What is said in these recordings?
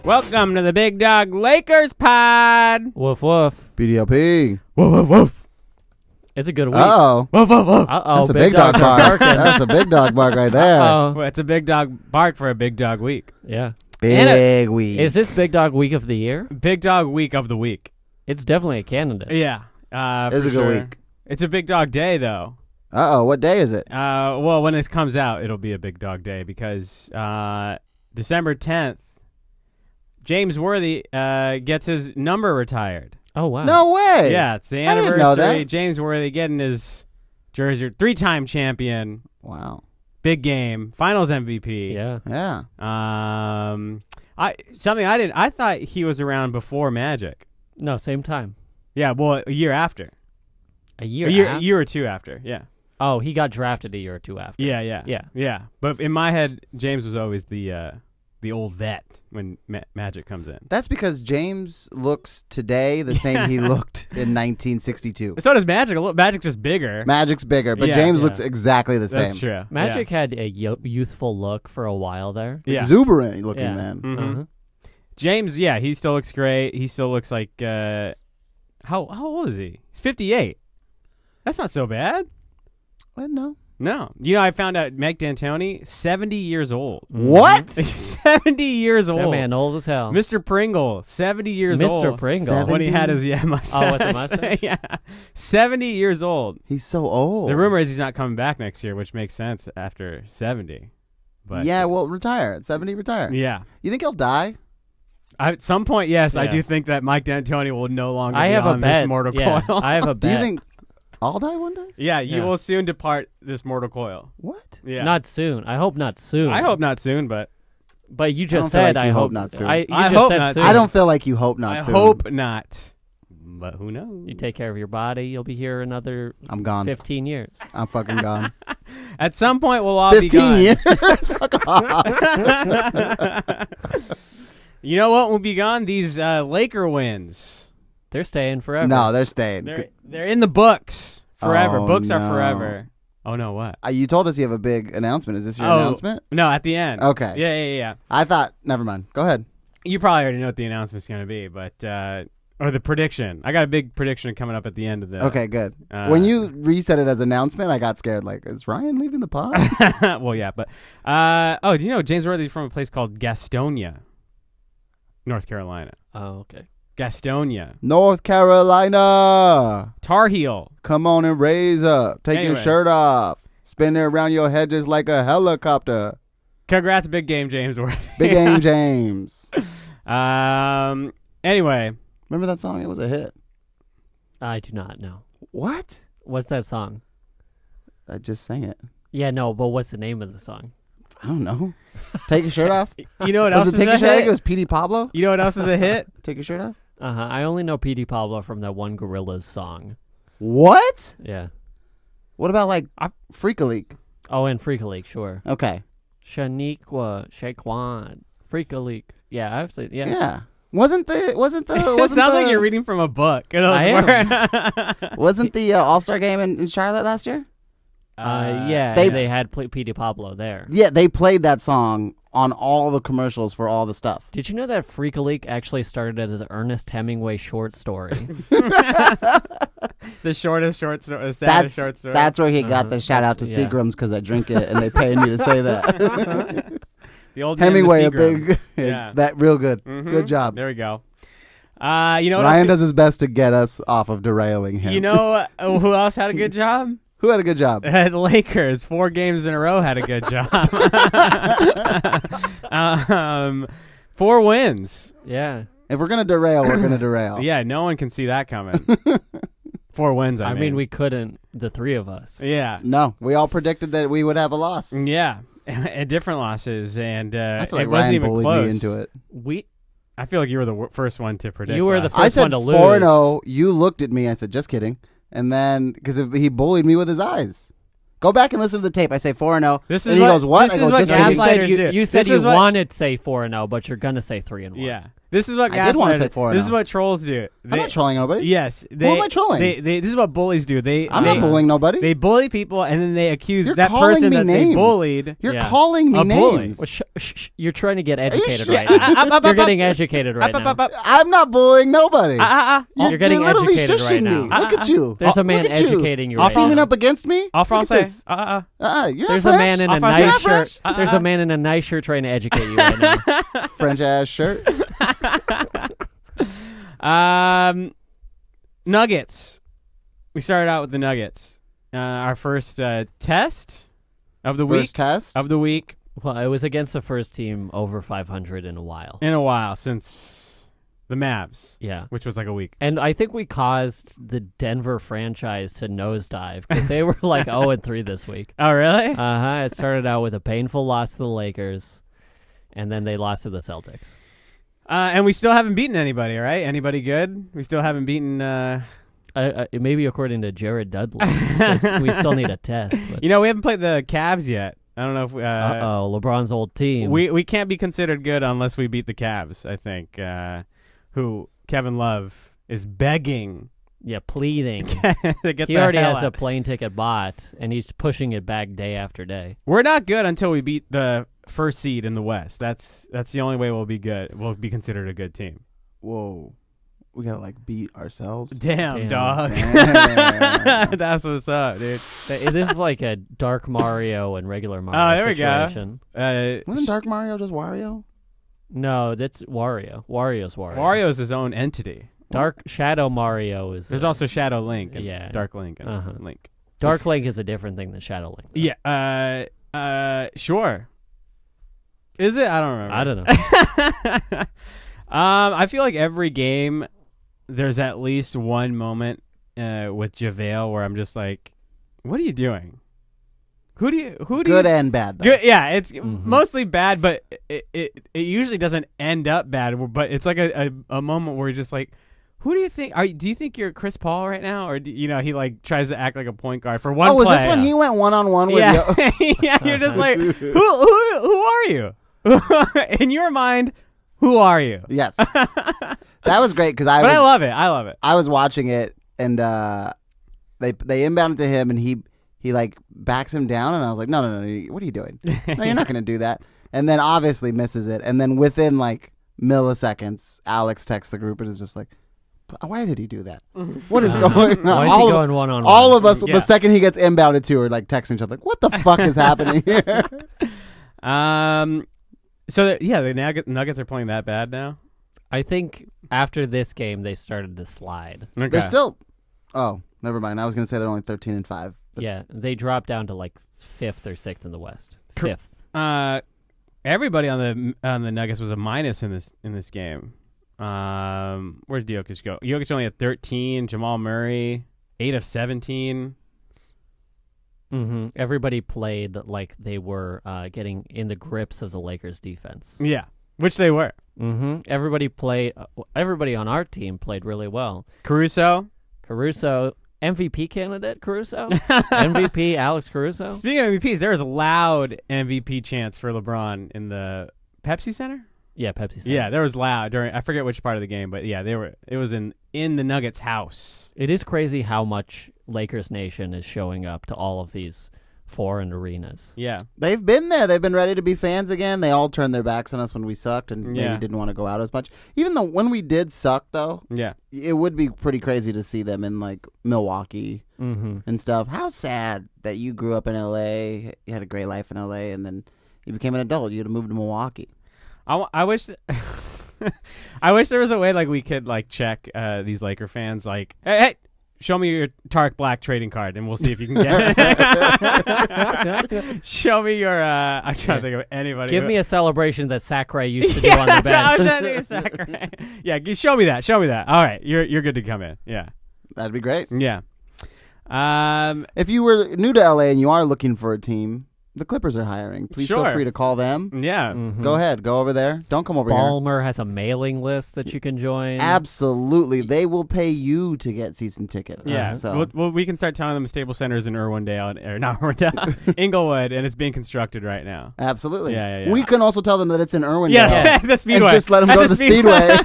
Welcome to the Big Dog Lakers pod. Woof woof. BDLP. Woof woof woof. It's a good week. Uh-oh. Woof woof woof. Uh-oh. That's a big dog dogs are bark. barking. That's a big dog bark right there. Uh-oh. Well, it's a big dog bark for a big dog week. Yeah. Big week. Is this Big Dog Week of the year? Big dog week of the week. It's definitely a candidate. Yeah. It's a good week. It's a big dog day, though. Uh-oh. What day is it? Well, when it comes out, it'll be a big dog day because December 10th, James Worthy gets his number retired. Oh, wow. No way. Yeah, it's the I didn't anniversary. know that. James Worthy getting his jersey. 3-time champion. Wow. Big game. Finals MVP. Yeah. Yeah. I thought he was around before Magic. No, same time. Yeah, well, a year after. A year A year or two after. Yeah. Oh, he got drafted a year or two after. Yeah. But in my head, James was always the old vet when Magic comes in. That's because James looks today the same he looked in 1962. So does Magic. Magic's just bigger. Magic's bigger, but Yeah, James yeah. looks exactly the same. That's true. Magic had a youthful look for a while there. Yeah. Exuberant looking Yeah. man. Mhm. Uh-huh. James, yeah, he still looks great. He still looks like how old is he? He's 58. That's not so bad. Well, no. No. You know, I found out Mike D'Antoni, 70 years old. What? 70 years old. That man old as hell. Mr. Pringle, 70 years old. Mr. Pringle. When he had his mustache. Oh, with the mustache? Yeah. 70 years old. He's so old. The rumor is he's not coming back next year, which makes sense after 70. But Yeah, well, retire. At 70, retire. yeah. You think he'll die? At some point, yes, I Yeah. do think that Mike D'Antoni will no longer I be have on a bet. this mortal Yeah, coil. I have a Do bet. you think I'll die one day? Yeah, you Yeah. will soon depart this mortal coil. What? Yeah. Not soon. I hope not soon. I hope not soon, but But you don't just feel said like you I hope hope not soon. You I just hope said not soon. soon. I don't feel like you hope not I soon. hope not. But who knows? You take care of your body. You'll be here another I'm gone. 15 years. I'm fucking gone. At some point, we'll all be 15 gone. years? Fuck off. You know what will be gone? These Laker wins. They're staying forever. No, they're staying. They're in the books forever. Oh, Books are no. forever. Oh, no, what? You told us you have a big announcement. Is this your Oh. announcement? No, at the end. Okay. Yeah. I thought, never mind. Go ahead. You probably already know what the announcement's going to be, but or the prediction. I got a big prediction coming up at the end of the. Okay, good. When you reset it as announcement, I got scared. Like, is Ryan leaving the pod? Well, yeah, but do you know James Worthy's from a place called Gastonia, North Carolina? Oh, okay. Gastonia, North Carolina. Tar Heel. Come on and raise up. Take your Anyway. shirt off. Spin it around your head just like a helicopter. Congrats, big game, James Worthy. Big game James. Anyway, Remember that song? It was a hit. I do not know. What? What's that song? I just sang it. Yeah, no, but what's the name of the song? I don't know. Take your shirt off? you know what else Was is it Take a Your Shirt off? I think hit? it was Petey Pablo. You know what else is a hit? Take your shirt off? Uh-huh. I only know Petey Pablo from that one Gorillaz song. What? Yeah. What about like Freak a Leak? Oh, and Freak a Leak, sure. Okay. Shaniqua, Shaquan, Freak a Leak. Yeah, I've seen. Yeah. Yeah. Wasn't the It sounds like you're reading from a book. I am. Wasn't the All-Star game in Charlotte last year? Yeah, they- they had Petey Pablo there. Yeah, they played that song on all the commercials for all the stuff. Did you know that Freak a Leak actually started as an Ernest Hemingway short story? The shortest short story, the saddest short story. That's where he got the shout out to Yeah. Seagrams because I drink it and they paid me to say that. the old man, Hemingway, the a big, Seagrams. Yeah. that real good. Mhm. Good job. There we go. You know what Ryan else? does his best to get us off of derailing him. You know who else had a good job? Who had a good job? The Lakers, 4 games in a row, had a good job. 4 wins. Yeah. If we're gonna derail, we're gonna derail. Yeah, no one can see that coming. 4 wins, I I mean, we couldn't, the three of us. Yeah. No, we all predicted that we would have a loss. Yeah. Different losses, and I feel like it wasn't Ryan even bullied close. me into it. I feel like you were the first one to predict. You were the last. first I said one to lose. 4-0. You looked at me. I said, just kidding. And then, because he bullied me with his eyes. Go back and listen to the tape. I say 4-0. This is and he what- goes, what? this I is go, what just No, kidding. you said Gaslighters you, do. you said This you is what- wanted to say 4-0, but you're gonna say 3-1. Yeah. This is what I did want to gaslighting- say 4-0. This is what trolls do. I'm not trolling nobody. Yes. Who am I trolling? This is what bullies do. I'm not bullying nobody. They bully people, and then they accuse You're that calling person me that names. they bullied. You're Yeah. calling me A bully. names. Well, you're trying to get educated shit? right now. You're getting educated right now. I'm not bullying nobody. You're getting literally educated shushing right me. now. Look at you. There's a Look man at you. educating you I'll right Teaming now. up against me? All Look at Francais. this. You're There's French. a man in a You're nice not shirt. French? There's a man in a nice shirt trying to educate you right now. French ass shirt. Nuggets. We started out with the Nuggets. Our first test of the week. First test. Of the week Well, it was against the first team over 500 in a while. in a while since the Mavs, Yeah. which was like a week. And I think we caused the Denver franchise to nosedive because they were like 0-3 this week. Oh, really? It started out with a painful loss to the Lakers, and then they lost to the Celtics. And we still haven't beaten anybody, right? Anybody good? We still haven't beaten. Maybe according to Jared Dudley, we still need a test. But We haven't played the Cavs yet. I don't know if LeBron's old team. we can't be considered good unless we beat the Cavs. I think who Kevin Love is begging. pleading. to get He the already hell has a out. plane ticket bought, and he's pushing it back day after day. We're not good until we beat the first seed in the West. That's the only way we'll be good. We'll be considered a good team. Whoa. We gotta like beat ourselves. Damn. Dog. Damn. That's what's up, dude. This is like a Dark Mario and regular Mario there we go. situation. Wasn't Dark Mario just Wario? No, that's Wario. Wario's Wario. Wario's his own entity. Dark Shadow Mario is. There's also Shadow Link and Yeah. Dark Link and Uh-huh. Link. Dark Link is a different thing than Shadow Link. Yeah. Sure. Is it? I don't remember. I don't know. I feel like every game there's at least one moment with JaVale where I'm just like, what are you doing? Who do you Good and bad, though. Good, yeah, it's Mm-hmm. mostly bad, but it usually doesn't end up bad. But it's like a moment where you're just like, who do you think? Do you think you're Chris Paul right now, or he like tries to act like a point guard for one? Oh, was play. this when he went one-on-one with Yeah, yeah. You're just like, who are you? In your mind, who are you? Yes. That was great because I love it. I love it. I was watching it, and they inbounded to him, and he like backs him down, and I was like, no, what are you doing? No, you're not going to do that. And then obviously misses it, and then within like milliseconds, Alex texts the group and is just like, why did he do that? What is going on? Why is he going one-on-one? All of us, Yeah. the second he gets inbounded to, are like texting each other, like, what the fuck is happening here? So the Nuggets are playing that bad now. I think after this game, they started to slide. Okay. They're still. Oh, never mind. I was going to say they're only 13-5. But Yeah, they dropped down to like 5th or 6th in the West. 5th. Everybody on the Nuggets was a minus in this game. Where did Jokic go? Jokic only had 13. Jamal Murray 8 of 17. Mm-hmm. Everybody played like they were getting in the grips of the Lakers' defense. Yeah, which they were. Mm-hmm. Everybody on our team played really well. Caruso. MVP candidate, Caruso? MVP, Alex Caruso? Speaking of MVPs, there was a loud MVP chance for LeBron in the Pepsi Center. Yeah, Pepsi Center. Yeah, there was loud during. I forget which part of the game, but yeah, it was in the Nuggets' house. It is crazy how much Lakers Nation is showing up to all of these foreign arenas. Yeah, they've been there. They've been ready to be fans again. They all turned their backs on us when we sucked and maybe didn't want to go out as much. Even though when we did suck, though, yeah, it would be pretty crazy to see them in like Milwaukee Mm-hmm. and stuff. How sad that you grew up in L.A., you had a great life in L.A., and then you became an adult. You had to move to Milwaukee. I wish. I wish there was a way like we could like check these Laker fans. Like, hey, show me your Tarek Black trading card, and we'll see if you can get it. Show me your. I'm trying to think of anybody. Give me a celebration that Sakurai used to do on the I was bench. trying to think of Sakurai. Yeah, show me that. Show me that. All right, you're good to come in. Yeah, That'd be great. yeah. If you were new to L.A. and you are looking for a team, The Clippers are hiring. Please Sure. feel free to call them. Yeah. Go ahead. Go over there. Don't come over here. Ballmer has a mailing list that you can join. Absolutely. They will pay you to get season tickets. Yeah. So Well, we can start telling them Staples Center's in Irwindale, or not Irwindale, Inglewood, and it's being constructed right now. absolutely. Yeah. We can also tell them that it's in Irwindale. Yeah, the Speedway. And just let them At go to the Speedway.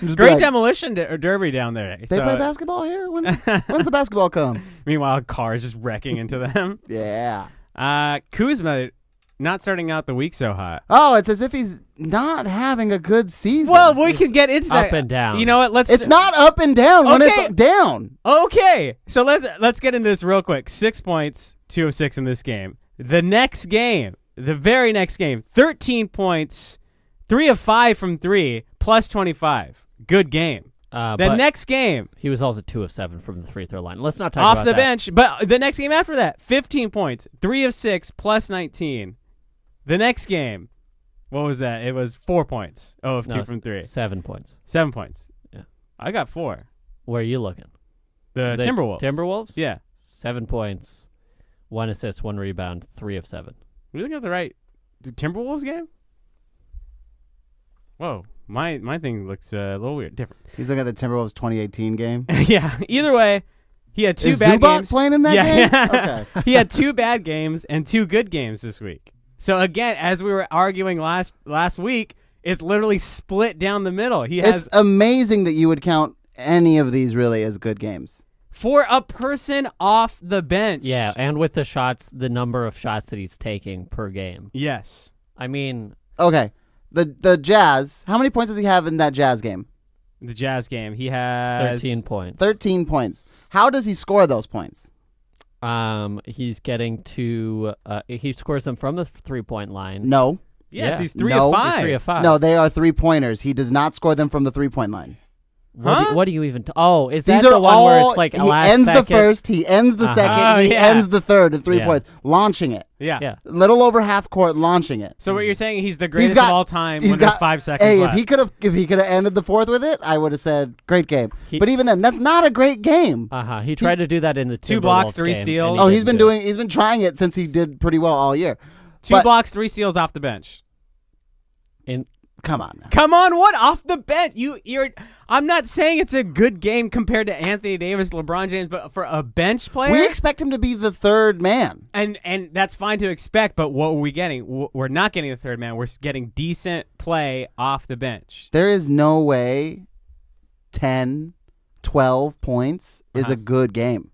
Just be Great like, demolition derby down there. They play basketball here? When's the basketball come? Meanwhile, cars just wrecking into them. Yeah. Kuzma not starting out the week so hot. Oh, it's as if he's not having a good season. Well, we can get into that. Up and down. You know what? It's not up and down when Okay. it's down. Okay, so let's get into this real quick. 6 points, 2 of 6 in this game. The next game, the very next game, 13 points, 3 of 5 from 3, plus 25. Good game. The but next game, he was also 2 of 7 from the free throw line. Let's not talk off about the that. bench, but the next game after that, 15 points, 3 of 6, plus 19. The next game, what was that? It was 4 points. Oh, of 2 from 3. 7 points. 7 points. Yeah. I got 4. Where are you looking? The Timberwolves. Timberwolves? Yeah. 7 points, 1 assist, 1 rebound, 3 of 7. We looking at the right Timberwolves game? Whoa, my thing looks a little weird, different. He's looking at the Timberwolves 2018 game. Yeah. Either way, he had 2 Is bad Zubac games. playing in that game? Okay. He had 2 bad games and 2 good games this week. So again, as we were arguing last week, it's literally split down the middle. It's amazing that you would count any of these really as good games. For a person off the bench. Yeah, and with the shots, the number of shots that he's taking per game. Yes. I mean, Okay. The Jazz, how many points does he have in that Jazz game? The Jazz game, he has 13 points. 13 points. How does he score those points? He's getting to he scores them from the 3-point line. No. Yes, Yeah. he's 3 No. of He's 5. 3 of 5. No, they are 3-pointers. He does not score them from the 3-point line. What do you even is These that are the one all, where it's like he last ends second? the first, he ends the second, Oh, he yeah. ends the third at 3 Yeah. points, launching it. Yeah. Yeah. Little over half court, launching it. So what you're saying, he's the greatest got- of all time he's when there's got- 5 seconds Hey, left. if he could have ended the fourth with it, I would have said great game. He- But even then, that's not a great game. He tried to do that in the 2 blocks, Timberwolves 3 game, steals. and Oh, he he's didn't do it. he's been trying it since he did pretty well all year. 2 but- blocks, 3 steals off the bench. Come on. Now. Come on, what off the bench? I'm not saying it's a good game compared to Anthony Davis, LeBron James, but for a bench player, We expect him to be the third man. and that's fine to expect. But what are we getting? We're not getting the third man. We're getting decent play off the bench. There is no way 10, 12 points is Uh-huh. a good game.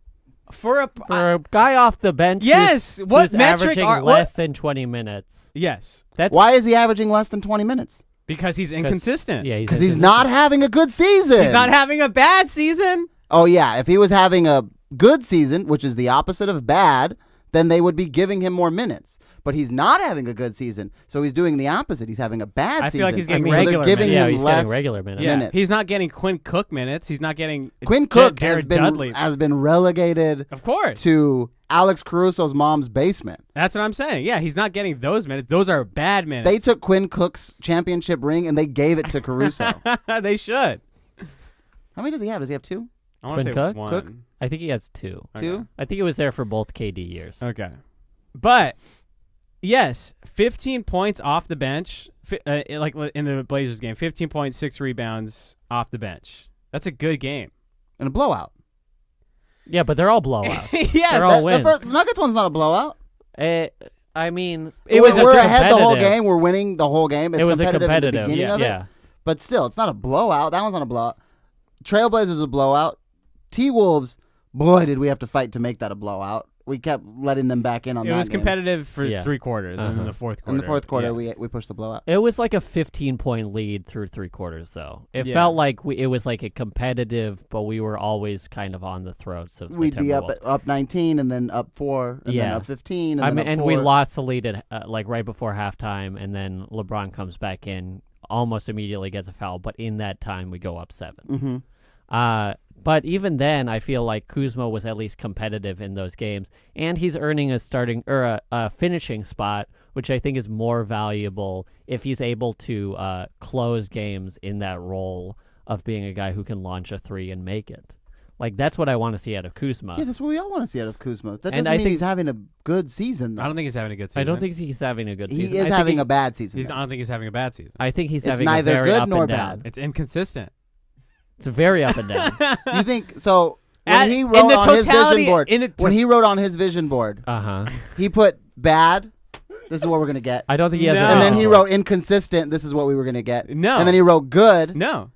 For a For a guy off the bench, yes, who's what metric averaging are less than 20 minutes? Yes, That's Why is he averaging less than 20 minutes? because he's inconsistent. Yeah, Because he's not having a good season. He's not having a bad season. Oh, yeah. If he was having a good season, which is the opposite of bad, then they would be giving him more minutes. But he's not having a good season, so he's doing the opposite. He's having a bad I season. feel like he's getting so they're regular giving minutes. Yeah, him he's less getting regular minutes. Yeah, minutes. he's not getting Quinn Cook minutes. He's not getting Quinn Cook Jared Dudley. has been relegated Of course. to Alex Caruso's mom's basement. That's what I'm saying. Yeah, he's not getting those minutes. Those are bad minutes. They took Quinn Cook's championship ring and they gave it to Caruso. They should. How many does he have? Does he have 2? I want to Quinn say Cook? one. Cook? I think he has 2. Okay. 2? I think it was there for both KD years. Okay. But, yes, 15 points off the bench, like in the Blazers game. 15 points, 6 rebounds off the bench. That's a good game. And a blowout. Yeah, but they're all blowouts. Yes. They're all The wins. first Nuggets one's not a blowout. I mean, It was we're a ahead the whole competitive- game. We're winning the whole game. It's It was a competitive at the competitive. beginning of it. Yeah. But still, it's not a blowout. That one's not a blowout. Trailblazers was a blowout. T-Wolves, boy, did we have to fight to make that a blowout. We kept letting them back in on It that was game. competitive for Yeah. 3 quarters, and then the fourth quarter. In the fourth quarter, yeah. we pushed the blowout. It was like a 15-point lead through 3 quarters, though. It Yeah. felt like it was like a competitive, but we were always kind of on the throats of We'd the be Timberwolves. up 19 and then up 4 and then Yeah. up 15 and I then mean, up and 4. we lost the lead at like right before halftime, and then LeBron comes back in, almost immediately gets a foul, but in that time we go up 7. Mhm. But even then, I feel like Kuzma was at least competitive in those games, and he's earning a starting or a finishing spot, which I think is more valuable if he's able to close games in that role of being a guy who can launch a 3 and make it. Like, that's what I want to see out of Kuzma. Yeah, that's what we all want to see out of Kuzma. That And doesn't I mean think- he's having a good season, though. I don't think he's having a good season. I don't think he's having a good season. He I is think having a bad season. I though. don't think he's having a bad season. I think he's It's having neither a very good up nor and down. bad. It's inconsistent. It's very up and down. You think so? When At- he in wrote the on his totality- vision board, in the when he wrote on his vision board, he put bad. This is what we're gonna get. I don't think he has. No. a And then vision he board. wrote inconsistent. This is what we were gonna get. No. And then he wrote good. No.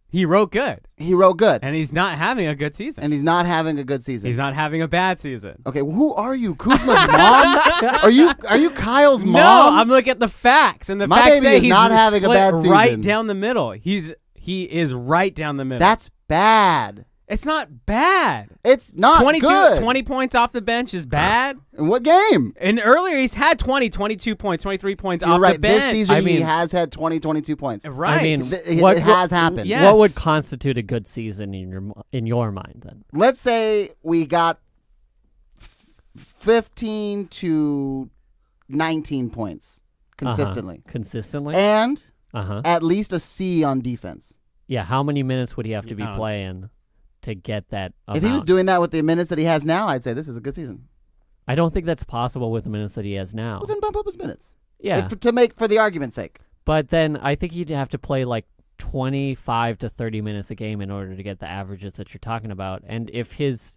He wrote good, He wrote good, and he's not having a good season. and he's not having a good season. He's not having a bad season. Okay, who are you, Kuzma's mom? Are you Kyle's mom? No, I'm looking at the facts, and the My facts baby say is he's not having a split bad right season. down the middle. He is right down the middle. That's bad. It's not bad. It's not 22, good. 20 points off the bench is bad. In what game? And earlier he's had 20, 22 points, 23 points You're off right. the bench. This season I he mean- has had 20, 22 points. Right. I mean, It has happened. Yes. What would constitute a good season in your mind then? Let's say we got 15 to 19 points consistently. Consistently. And Uh-huh. at least a C on defense. Yeah. How many minutes would he have to be Yeah. playing to get that? If he was amount? doing that with the minutes that he has now, I'd say this is a good season. I don't think that's possible with the minutes that he has now. Well, then bump up his minutes. Yeah. To make, for the argument's sake. But then I think you'd have to play like 25 to 30 minutes a game in order to get the averages that you're talking about. And if his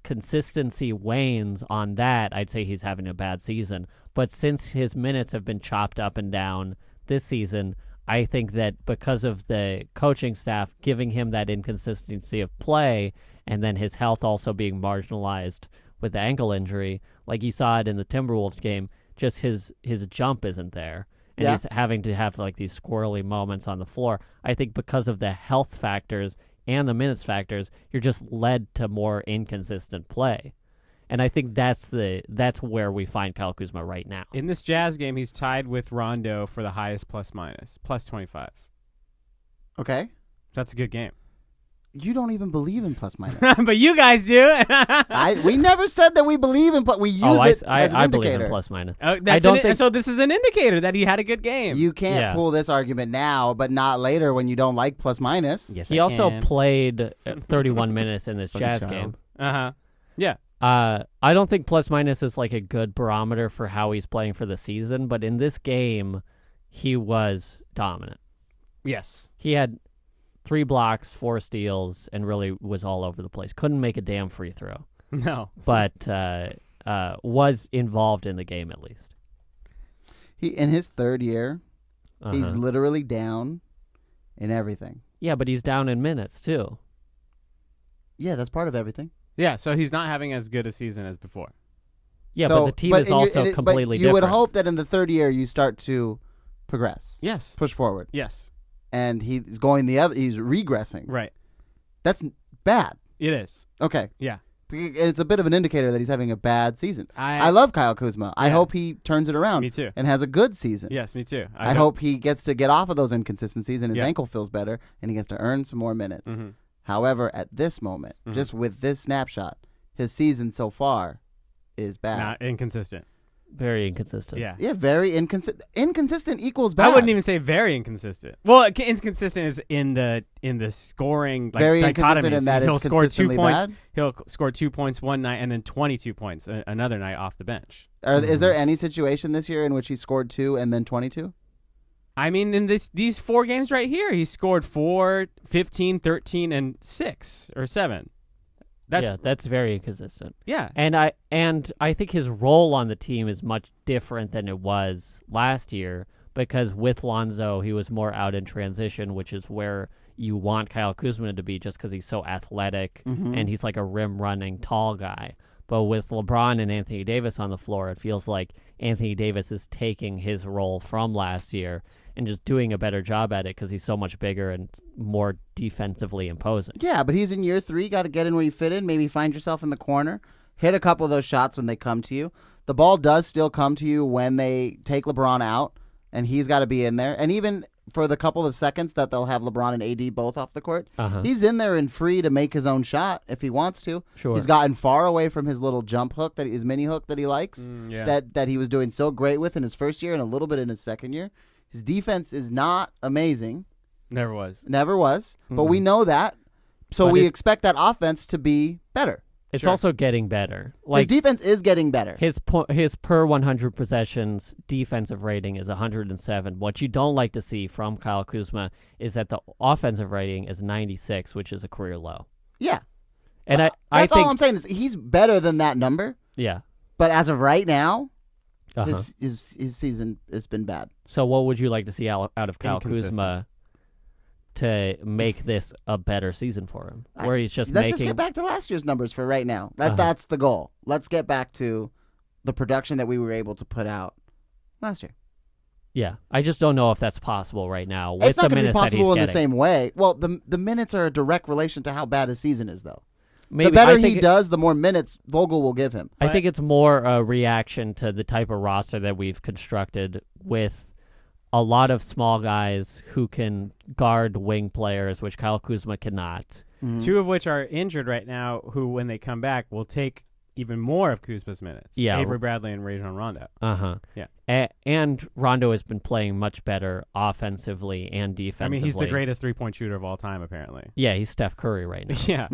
consistency wanes on that, I'd say he's having a bad season. But since his minutes have been chopped up and down this season, I think that because of the coaching staff giving him that inconsistency of play, and then his health also being marginalized with the ankle injury, like you saw it in the Timberwolves game, just his jump isn't there. And Yeah. he's having to have like these squirrely moments on the floor. I think because of the health factors and the minutes factors, you're just led to more inconsistent play. And I think that's where we find Kyle Kuzma right now. In this Jazz game, he's tied with Rondo for the highest plus minus, plus 25. Okay? That's a good game. You don't even believe in plus minus. But you guys do. We never said that we believe in plus. We use it as an I believe indicator. in plus minus. I I don't think so. This is an indicator that he had a good game. You can't Yeah. pull this argument now, but not later when you don't like plus minus. Yes, He also played 31 minutes in this Fucking Jazz child. game. Yeah. I don't think plus minus is like a good barometer for how he's playing for the season, but in this game, he was dominant. Yes. He had 3 blocks, 4 steals, and really was all over the place. Couldn't make a damn free throw, No. but was involved in the game at least. He in his third year, he's Uh-huh. literally down in everything. Yeah, but he's down in minutes too. Yeah, that's part of everything. Yeah. So he's not having as good a season as before. Yeah, So- but the team is also completely but you would different. hope that in the third year you start to progress, Yes. push forward, Yes. and he's going the other. He's regressing. Right. That's bad. It is. Okay, Yeah. it's a bit of an indicator that he's having a bad season. I I love Kyle Kuzma. I Yeah. hope he turns it around. Me too. And has a good season. Yes. Me too. I hope he gets to get off of those inconsistencies and his Yeah. ankle feels better and he gets to earn some more minutes. Mhm. However, at this moment, Mhm. just with this snapshot, his season so far is bad. Not inconsistent. Very inconsistent. Yeah. Yeah, very inconsistent. Inconsistent equals bad. I wouldn't even say very inconsistent. Well, inconsistent is in the scoring like Very inconsistent dichotomies. in that He'll it's score 2 consistently points. bad? He'll score 2 points one night and then 22 points another night off the bench. Is there any situation this year in which he scored 2 and then 22? I mean, in these 4 games right here, he scored 4, 15, 13, and 6 or 7. That's very inconsistent. Yeah. And I think his role on the team is much different than it was last year because with Lonzo, he was more out in transition, which is where you want Kyle Kuzma to be just because he's so athletic and he's like a rim-running tall guy. But with LeBron and Anthony Davis on the floor, it feels like Anthony Davis is taking his role from last year and just doing a better job at it because he's so much bigger and more defensively imposing. Yeah, but he's in year 3. Got to get in where you fit in. Maybe find yourself in the corner. Hit a couple of those shots when they come to you. The ball does still come to you when they take LeBron out, and he's got to be in there. And even for the couple of seconds that they'll have LeBron and AD both off the court, he's in there and free to make his own shot if he wants to. Sure. He's gotten far away from his little jump hook, his mini hook that he likes, Yeah. that he was doing so great with in his first year and a little bit in his second year. His defense is not amazing. Never was. Never was. But we know that. So But we expect that offense to be better. It's Sure. also getting better. His Like defense is getting better. his per 100 possessions defensive rating is 107. What you don't like to see from Kyle Kuzma is that the offensive rating is 96, which is a career low. Yeah. And I That's think all I'm saying is he's better than that number. yeah. But as of right now, Uh-huh. his season has been bad. So what would you like to see out of Kyle Inconsistent. Kuzma to make this a better season for him? Where he's just Let's making just get back to last year's numbers for right now. Uh-huh. That's the goal. Let's get back to the production that we were able to put out last year. Yeah. I just don't know if that's possible right now with It's not the going to be minutes that he's possible in getting. the same way. Well, the minutes are a direct relation to how bad his season is, though. Maybe, The better I think he it- does, the more minutes Vogel will give him. I think it's more a reaction to the type of roster that we've constructed with a lot of small guys who can guard wing players, which Kyle Kuzma cannot. Mm-hmm. Two of which are injured right now, who, when they come back, will take even more of Kuzma's minutes. Yeah. Avery Bradley and Rajon Rondo. Uh-huh. Yeah. And Rondo has been playing much better offensively and I defensively. mean, he's the greatest three-point shooter of all time, apparently. Yeah, he's Steph Curry right now. Yeah.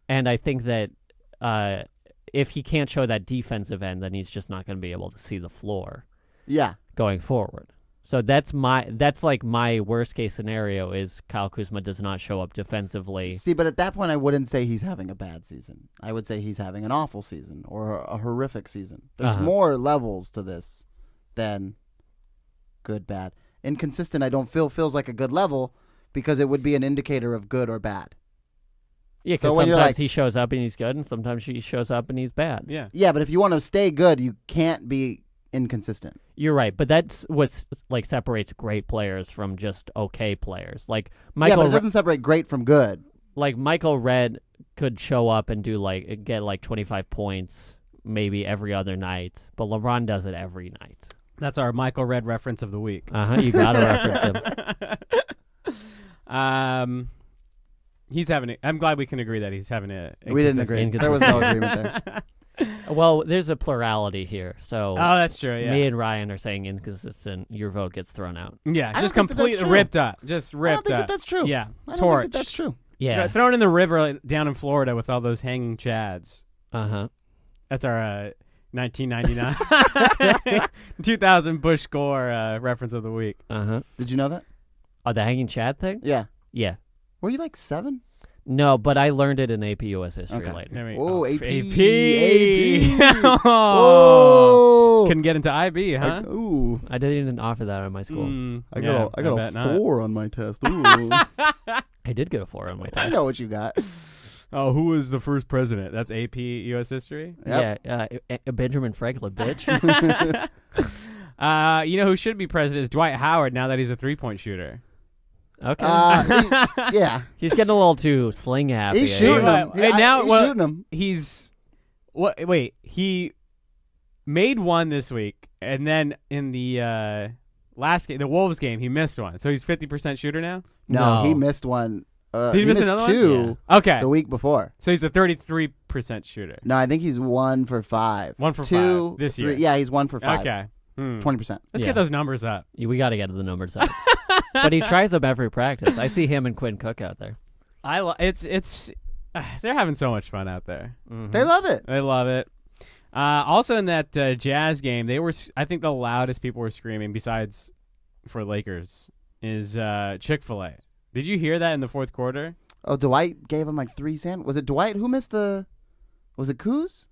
And I think that if he can't show that defensive end, then he's just not going to be able to see the floor Yeah. going forward. So that's like my worst case scenario is Kyle Kuzma does not show up defensively. See, but at that point, I wouldn't say he's having a bad season. I would say he's having an awful season or a horrific season. There's Uh-huh. more levels to this than good, bad. Inconsistent, I don't feel feels like a good level because it would be an indicator of good or bad. Yeah, So because when you're sometimes like- he shows up and he's good, and sometimes he shows up and he's bad. Yeah. Yeah, but if you want to stay good, you can't be inconsistent. You're right, but that's what like separates great players from just okay players. Like Michael, Yeah, but it doesn't separate great from good. like Michael Redd could show up and get like 25 points maybe every other night, but LeBron does it every night. That's our Michael Redd reference of the week. You gotta reference him. He's having. I'm glad we can agree that he's having a. We didn't agree. There was no agreement there. Well, there's a plurality here, so Oh, that's true. Yeah. me and Ryan are saying inconsistent. Your vote gets thrown out. Yeah. I Just don't think that that's completely true. ripped up. Just I don't ripped think up. that that's true. Yeah. I don't Torch. think that that's true. Yeah. Thrown in the river down in Florida with all those hanging chads. That's our 1999 2000 Bush Gore reference of the week. Did you know that? Oh, the hanging Chad thing? Yeah. Yeah. Were you like 7? No, but I learned it in AP US history Okay. later. There we Whoa, go. AP. AP. Whoa. Couldn't get into IB, huh? Ooh. I didn't even offer that in my school. I yeah, got bet a not. 4 on my test. Ooh. I did get a 4 on my test. I know what you got. Oh, who was the first president? That's AP U.S. history? Yep. Yeah, Benjamin Franklin, bitch. You know who should be president is Dwight Howard now that he's a three-point shooter. Okay. Yeah. He's getting a little too sling happy. He's shooting him. And now, he's well, shooting him. He's what? Wait, he made one this week, and then in the last game, the Wolves game, he missed one. So he's 50% shooter now. No, No. he missed one. Did he miss missed another 2 one? Okay, the week before. so he's a 33% shooter. No, I think he's 1 for 5. 1 for 2 5 this year. 3, yeah, he's 1 for 5. Okay, 20%. Let's Yeah. get those numbers up. We got to get the numbers up. But he tries them every practice. I see him and Quinn Cook out there. It's they're having so much fun out there. Mhm. They love it. I love it. Also in that Jazz game, they were I think the loudest people were screaming besides for Lakers is Chick-fil-A. Did you hear that in the fourth quarter? Oh, Dwight gave him like 3 sand. Was it Dwight who missed the? Was it Kuz?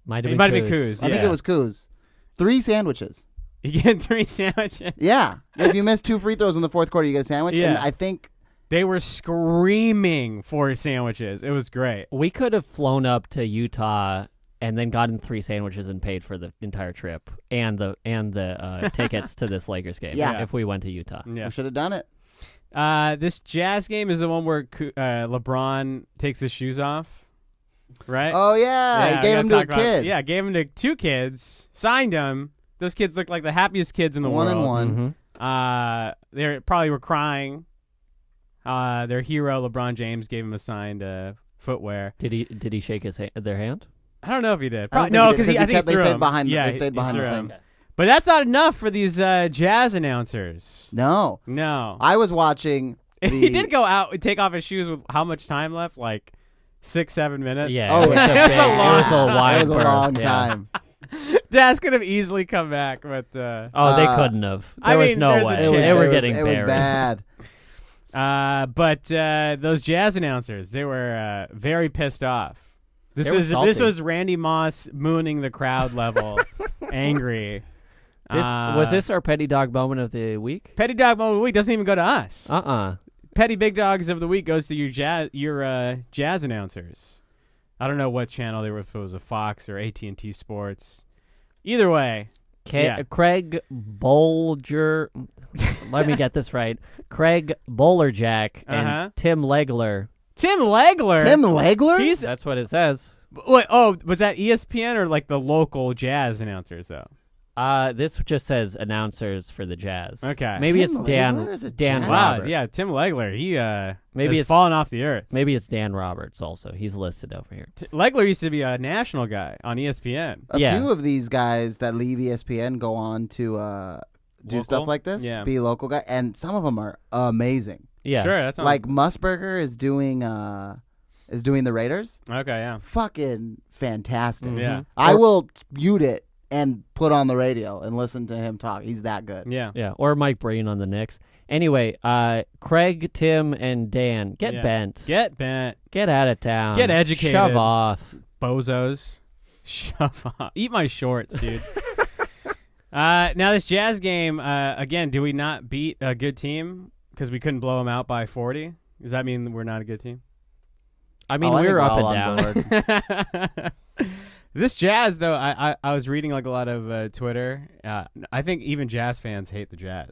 Might It have might been have been Kuz. I think Yeah. it was Kuz. 3 sandwiches. You get 3 sandwiches. Yeah. If you miss 2 free throws in the fourth quarter, you get a sandwich. Yeah. And I think They were screaming for sandwiches. It was great. We could have flown up to Utah and then gotten 3 sandwiches and paid for the entire trip and the tickets to this Lakers game. Yeah. If we went to Utah. Yeah. we should have done it. This Jazz game is the one where LeBron takes his shoes off, right? Oh, yeah. He gave him to a kid. Yeah, gave him to 2 kids, signed them. Those kids look like the happiest kids in the 1 world. and 1. Mhm. They probably were crying. Their hero, LeBron James, gave him a signed footwear. Did he shake their hand? I don't know if he did. I don't think No, he did, because I think kept, he threw they stayed him. behind. Yeah, they stayed behind he the threw thing. him. But that's not enough for these Jazz announcers. No, No. I was watching. He did go out and take off his shoes with how much time left? Like 6-7 minutes. Yeah. Oh, it was yeah. a It was a big- long It was a time. wide It was a berth, long yeah. time. Jazz could have easily come back, but Oh, they couldn't have. I There was mean, no there's a way. chance. They were it was, getting it buried. was bad. but those Jazz announcers, they were very pissed off. This They were was salty. Randy Moss mooning the crowd level, angry. Was this our petty dog moment of the week? Petty Dog Moment of the Week doesn't even go to us. Petty Big Dogs of the Week goes to your Jazz announcers. I don't know what channel they were, if it was a Fox or AT&T Sports. Either way. Yeah. Craig Bolger. Let me get this right. Craig Bowlerjack and Tim Legler. Tim Legler? Tim Legler? That's what it says. Wait, was that ESPN or like the local Jazz announcers, though? This just says announcers for the Jazz. Okay. Maybe Tim it's Legler is a Dan Jazz? Wow, Robert. yeah, Tim Legler. He Maybe has it's- fallen off the earth. Maybe it's Dan Roberts also. He's listed over here. Legler used to be a national guy on ESPN. A Yeah. few of these guys that leave ESPN go on to do Local? stuff like this, Yeah. be local guy, and some of them are amazing. Yeah. Sure, that's Like Musburger is doing the Raiders. okay, yeah. Fucking fantastic. Yeah. I will mute it and put on the radio and listen to him talk. He's that good. Yeah. Yeah, or Mike Breen on the Knicks. Anyway, Craig, Tim, and Dan, get Yeah. bent. Get bent. Get out of town. Get educated. Shove off. Bozos. Shove off. Eat my shorts, dude. Now this Jazz game, again, do we not beat a good team because we couldn't blow them out by 40? Does that mean we're not a good team? I mean, I we think were we're up all and on down. board. This Jazz, though, I was reading like a lot of Twitter. I think even Jazz fans hate the Jazz.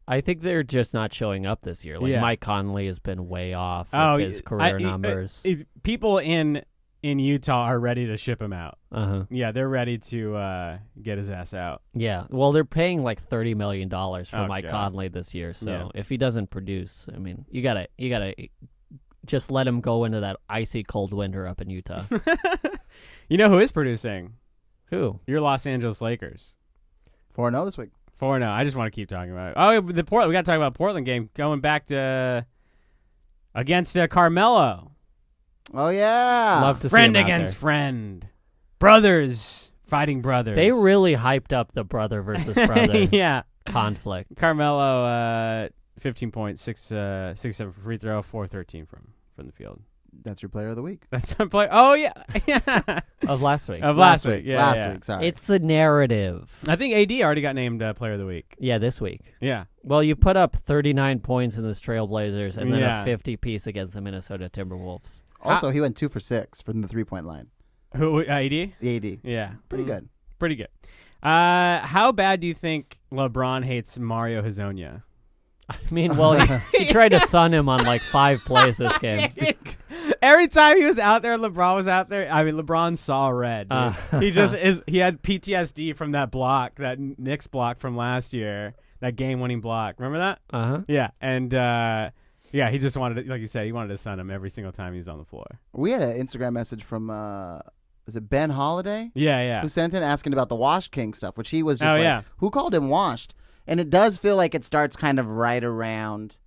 I think they're just not showing up this year. Like Yeah. Mike Conley has been way off Oh, of his career numbers. People in Utah are ready to ship him out. Uh-huh. Yeah, they're ready to get his ass out. Yeah. Well, they're paying like $30 million for Oh, Mike God. Conley this year. So Yeah. if he doesn't produce, I mean, you gotta just let him go into that icy cold winter up in Utah. You know who is producing? Who? Your Los Angeles Lakers. 4-0 this week. 4-0. I just want to keep talking about it. Oh, we got to talk about Portland game going back to against Carmelo. Oh yeah. Love to Friend see him out against there. friend. Brothers fighting brothers. They really hyped up the brother versus brother yeah. conflict. Carmelo, 15 points, 6-7 free throw, 4-13 from the field. That's your player of the week. That's a play. Oh yeah, yeah. Of last week. Of last week. Yeah, last yeah. week. Sorry. It's the narrative. I think AD already got named player of the week. Yeah, this week. Yeah. Well, you put up 39 points in the Trailblazers and then Yeah. a 50-piece against the Minnesota Timberwolves. also, he went 2 for 6 from the 3-point line. Who AD? The AD. Yeah. Pretty good. Pretty good. How bad do you think LeBron hates Mario Hezonja? I mean, well, he tried to sun him on like 5 plays this game. Every time he was out there, LeBron was out there. I mean, LeBron saw red. Dude. He had PTSD from that block, that Knicks block from last year, that game-winning block. Remember that? Uh-huh. Yeah, and he just wanted to, like you said, he wanted to sun him every single time he was on the floor. We had an Instagram message from is it Ben Holiday? Yeah, yeah. Who sent in asking about the Wash King stuff, which he was just like, yeah. who called him washed? And it does feel like it starts kind of right around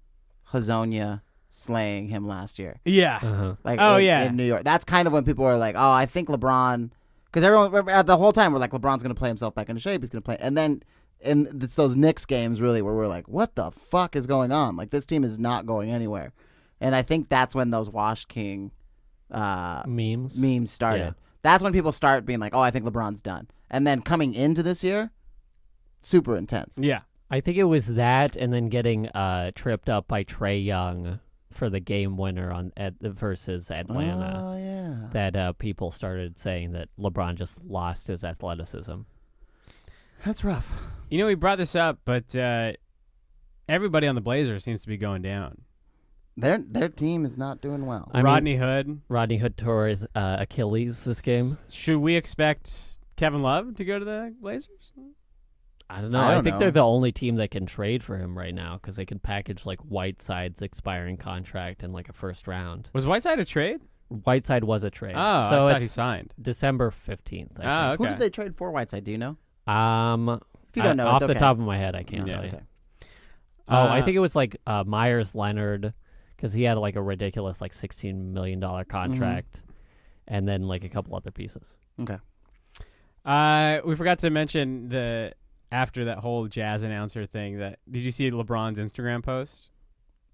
Hezonja slaying him last year. Yeah. Uh-huh. Like in New York. That's kind of when people were like, oh, I think LeBron, because everyone the whole time we're like, LeBron's going to play himself back into shape. He's going to play. And then it's those Knicks games really where we're like, what the fuck is going on? Like this team is not going anywhere. And I think that's when those Wash King Memes started. Yeah. That's when people start being like, oh, I think LeBron's done. And then coming into this year, super intense. Yeah. I think it was that, and then getting tripped up by Trae Young for the game winner versus Atlanta. Oh, yeah. That people started saying that LeBron just lost his athleticism. That's rough. You know, we brought this up, but everybody on the Blazers seems to be going down. Their team is not doing well. Rodney Hood. Rodney Hood tore his Achilles this game. Should we expect Kevin Love to go to the Blazers? I don't know. I I don't think know. they're the only team that can trade for him right now because they can package like Whiteside's expiring contract and like a first round. Was Whiteside a trade? Whiteside was a trade. Oh, I so thought it's he signed. December 15th. I Oh, think. Who okay. did they trade for Whiteside? Do you know? If you don't know, off it's the okay. top of my head, I can't Yeah. tell you. Okay. I think it was like Myers Leonard, because he had like a ridiculous like $16 million contract, and then like a couple other pieces. Okay. We forgot to mention after that whole Jazz announcer thing. Did you see LeBron's Instagram post?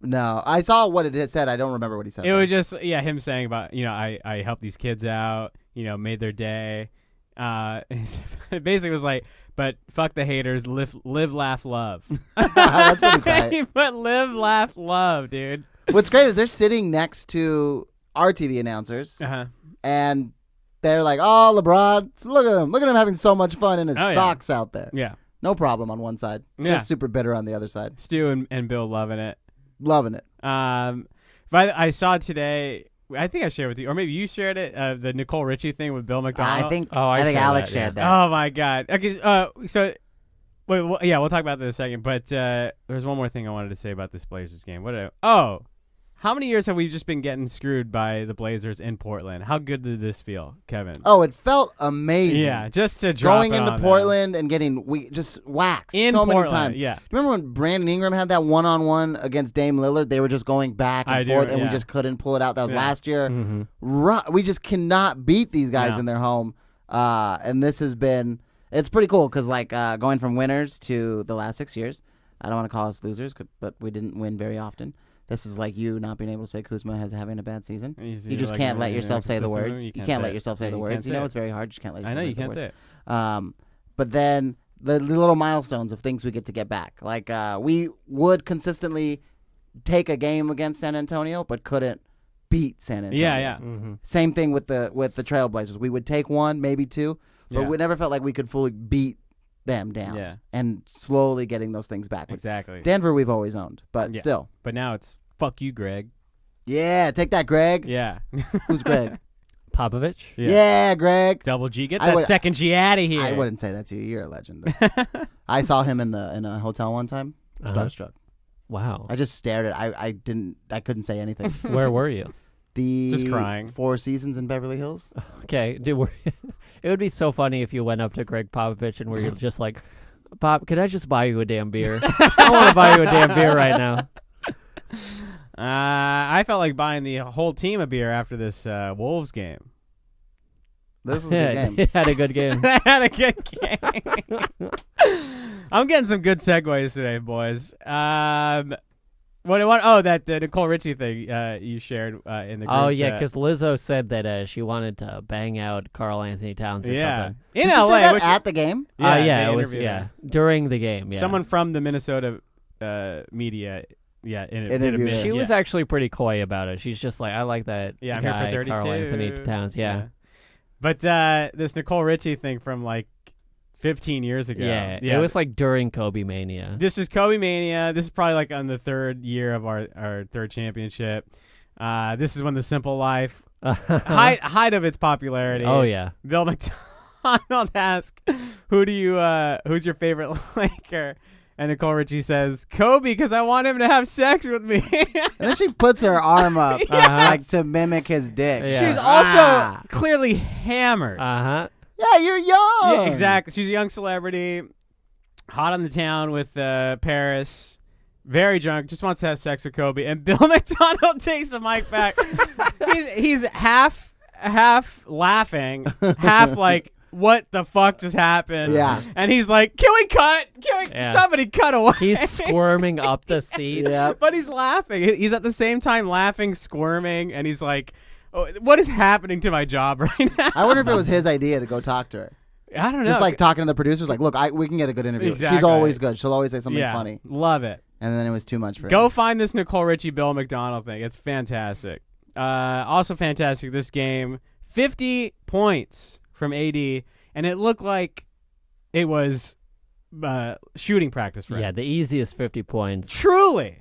No, I saw what it had said. I don't remember what he said. It was just him saying about I helped these kids out, made their day. It basically was like, but fuck the haters, live, laugh, love. That's pretty tight. But live, laugh, love, dude. What's great is they're sitting next to our TV announcers, and they're like, "Oh, LeBron, look at him having so much fun in his socks out there." Yeah, no problem on one side, just super bitter on the other side. Stu and Bill loving it. But I saw today. I think I shared with you, or maybe you shared it. The Nicole Richie thing with Bill McDonald. I think Alex shared that. Oh my god. Okay. So, wait. Well, yeah, we'll talk about that in a second. But there's one more thing I wanted to say about this Blazers game. How many years have we just been getting screwed by the Blazers in Portland? How good did this feel, Kevin? Oh, it felt amazing. Yeah, just to drop going into Portland and getting just waxed so many times. Yeah. Remember when Brandon Ingram had that one-on-one against Dame Lillard? They were just going back and forth, and we just couldn't pull it out. That was last year. Mm-hmm. We just cannot beat these guys in their home. And this has been it's pretty cool because going from winners to the last 6 years. I don't want to call us losers, but we didn't win very often. This is like you not being able to say Kuzma is having a bad season. You just can't let yourself say the words. You can't let yourself say the words. You know it's very hard. You just can't let yourself say the words. I know you can't say it. But then the little milestones of things we get back. Like we would consistently take a game against San Antonio, but couldn't beat San Antonio. Yeah. Mm-hmm. Same thing with the Trailblazers. We would take one, maybe two, but we never felt like we could fully beat them down. Yeah. And slowly getting those things back. Exactly. Denver we've always owned, but still. But now it's fuck you, Greg. Yeah, take that, Greg. Yeah. Who's Greg? Popovich? Yeah, Greg. Double G. Get that second G out of here. I wouldn't say that to you. You're a legend. I saw him in a hotel one time. Starstruck. Wow. I just stared at I couldn't say anything. Where were you? Just crying. Four Seasons in Beverly Hills. Okay. Dude, it would be so funny if you went up to Greg Popovich and were just like, Pop, could I just buy you a damn beer? I want to buy you a damn beer right now. I felt like buying the whole team a beer after this Wolves game. This was a good game. It had a good game. Had a good game. I'm getting some good segues today, boys. That Nicole Richie thing you shared in the group. Oh, yeah, because Lizzo said that she wanted to bang out Karl Anthony Towns or something. In Did LA. She say that at the game? It was during the game. Yeah. Someone from the Minnesota media interviewed. She was actually pretty coy about it. She's just like, I like that I'm guy, here for 32. Karl Anthony Towns. Yeah. But this Nicole Richie thing from 15 years ago. Yeah, it was during Kobe Mania. This is Kobe Mania. This is probably on the third year of our third championship. This is when the Simple Life height of its popularity. Oh yeah. Bill McDonald asked, who's your favorite Laker? And Nicole Richie says, Kobe, because I want him to have sex with me. And then she puts her arm up to mimic his dick. Yeah. She's also clearly hammered. Yeah, you're young. Yeah, exactly. She's a young celebrity, hot on the town with Paris, very drunk, just wants to have sex with Kobe. And Bill McDonald takes the mic back. he's half laughing, half like, what the fuck just happened? Yeah. And he's like, can we cut? Somebody cut away? He's squirming up the seat. Yep. But he's laughing. He's at the same time laughing, squirming, and he's like, oh, what is happening to my job right now? I wonder if it was his idea to go talk to her. I don't know. Just talking to the producers, look, we can get a good interview. Exactly. She's always good. She'll always say something funny. Love it. And then it was too much for him. Go find this Nicole Richie, Bill McDonald thing. It's fantastic. Also fantastic, this game. 50 points from AD, and it looked like it was shooting practice for him. Yeah, the easiest 50 points. Truly.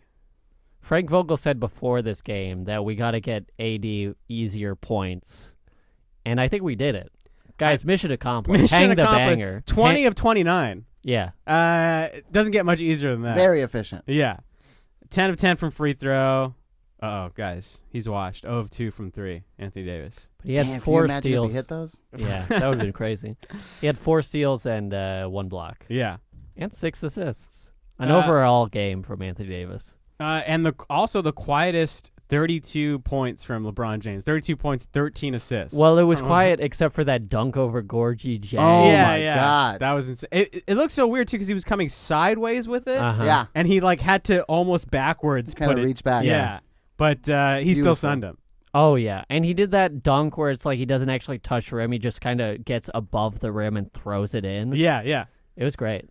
Frank Vogel said before this game that we got to get AD easier points, and I think we did it. Guys, mission accomplished. Hang the banger. 20 of 29. Yeah. It doesn't get much easier than that. Very efficient. Yeah. 10 of 10 from free throw. Uh-oh, guys. He's washed. 0 of 2 from 3. Anthony Davis. But he had Damn, 4 can you imagine steals. If he hit those? Yeah, that would have been crazy. He had 4 steals and 1 block. Yeah. And 6 assists. An overall game from Anthony Davis. And also the quietest 32 points from LeBron James. 32 points, 13 assists. Well, it was quiet except for that dunk over Gorgie J. Oh, yeah, my God. That was insane. It looked so weird, too, because he was coming sideways with it. Uh-huh. Yeah. And he, had to almost backwards Kind put of it. reach back. Yeah. But he still Beautiful. sunned him. Oh, yeah. And he did that dunk where it's like he doesn't actually touch the rim. He just kind of gets above the rim and throws it in. Yeah. It was great.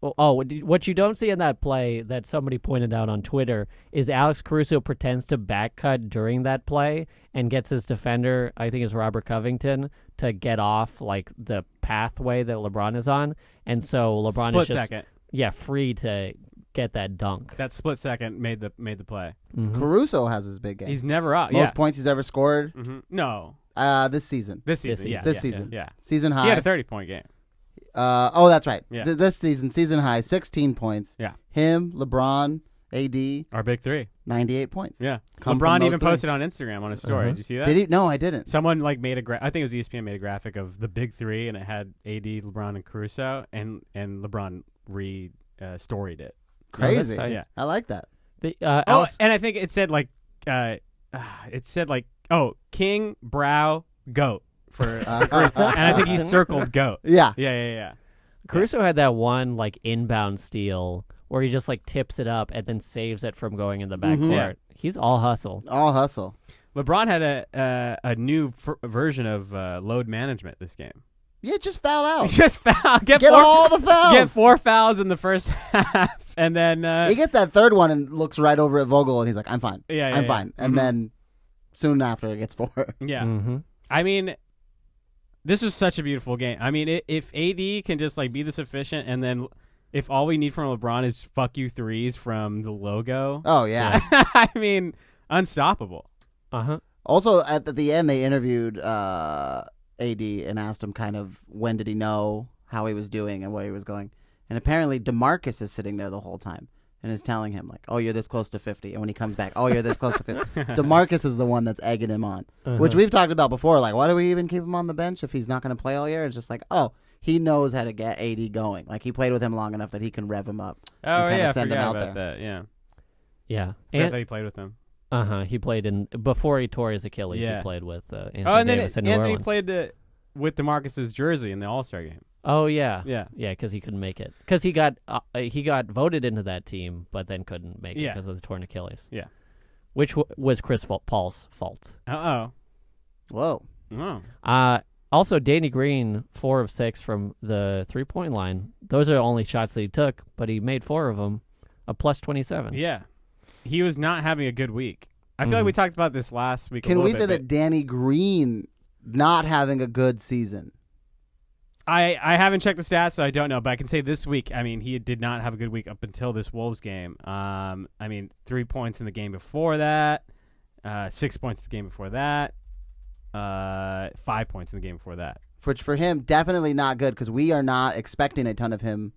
What you don't see in that play that somebody pointed out on Twitter is Alex Caruso pretends to back cut during that play and gets his defender, I think it's Robert Covington, to get off the pathway that LeBron is on. And so LeBron split is just second. free to get that dunk. That split second made the play. Mhm. Caruso has his big game. He's never up. Most points he's ever scored No. this season. This season. season. This season. Yeah. Season high. He had a 30-point game. That's right. Yeah. This season high, 16 points. Yeah. Him, LeBron, AD, Our big three. 98 points. Yeah. Come LeBron from even those three. posted on Instagram on his story. Uh-huh. Did you see that? Did he? No, I didn't. Someone made I think it was ESPN made a graphic of the big three, and it had AD, LeBron, and Caruso, and LeBron storied it. Crazy. tight. Yeah. I like that. Alex, And I think it said King, Brow, Goat for, and I think he circled Goat. Yeah. Yeah. Caruso had that one inbound steal where he just tips it up and then saves it from going in the backcourt. Mhm. Yeah. He's all hustle. All hustle. LeBron had a new version of load management this game. Yeah, just foul out. Just foul. Get all the fouls. Get 4 fouls in the first half, and then He gets that third one and looks right over at Vogel, and he's like, I'm fine. Yeah, I'm fine. And then soon after, he gets 4. yeah. Mm-hmm. I mean, this was such a beautiful game. I mean, if AD can just be this efficient, and then if all we need from LeBron is fuck you threes from the logo, Oh, yeah. I mean, unstoppable. Uh-huh. Also, at the end, they interviewed AD and asked him kind of when did he know how he was doing and where he was going. And apparently DeMarcus is sitting there the whole time and is telling him, oh, you're this close to 50. And when he comes back, oh, you're this close to 50. DeMarcus is the one that's egging him on, which we've talked about before. Why do we even keep him on the bench if he's not going to play all year? It's just he knows how to get AD going. He played with him long enough that he can rev him up. Oh, and kinda yeah, I send him forgot out about there. that, yeah. Yeah. I thought he played with him. He played before he tore his Achilles. Yeah. He played with Anthony And then Davis in New Anthony Orleans. played with DeMarcus's jersey in the All-Star game. Oh yeah, Yeah. because he couldn't make it because he got voted into that team, but then couldn't make it Yeah. because of the torn Achilles. Yeah. which was Chris Paul's fault. Whoa. Oh. Also, Danny Green, 4 of 6 from the 3-point line. Those are the only shots that he took, but he made 4 of them, a plus 27. Yeah. He was not having a good week. I feel like we talked about this last week. Can we say that Danny Green not having a good season? I haven't checked the stats, so I don't know. But I can say this week, I mean, he did not have a good week up until this Wolves game. I mean, 3 points in the game before that, 6 points in the game before that, 5 points in the game before that. Which for him, definitely not good because we are not expecting a ton of him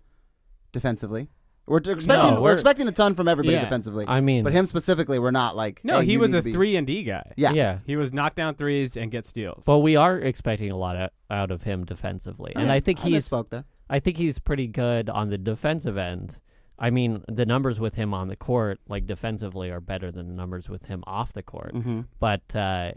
defensively. We're expecting a ton from everybody defensively. I mean, but him specifically, we're not like. No, hey, he you was need a to be- 3-and-D guy. Yeah. He was knock down threes and get steals. but we are expecting a lot out of him defensively, and I think I he's misspoke there. I think he's pretty good on the defensive end. I mean, the numbers with him on the court, like defensively, are better than the numbers with him off the court. Mm-hmm. But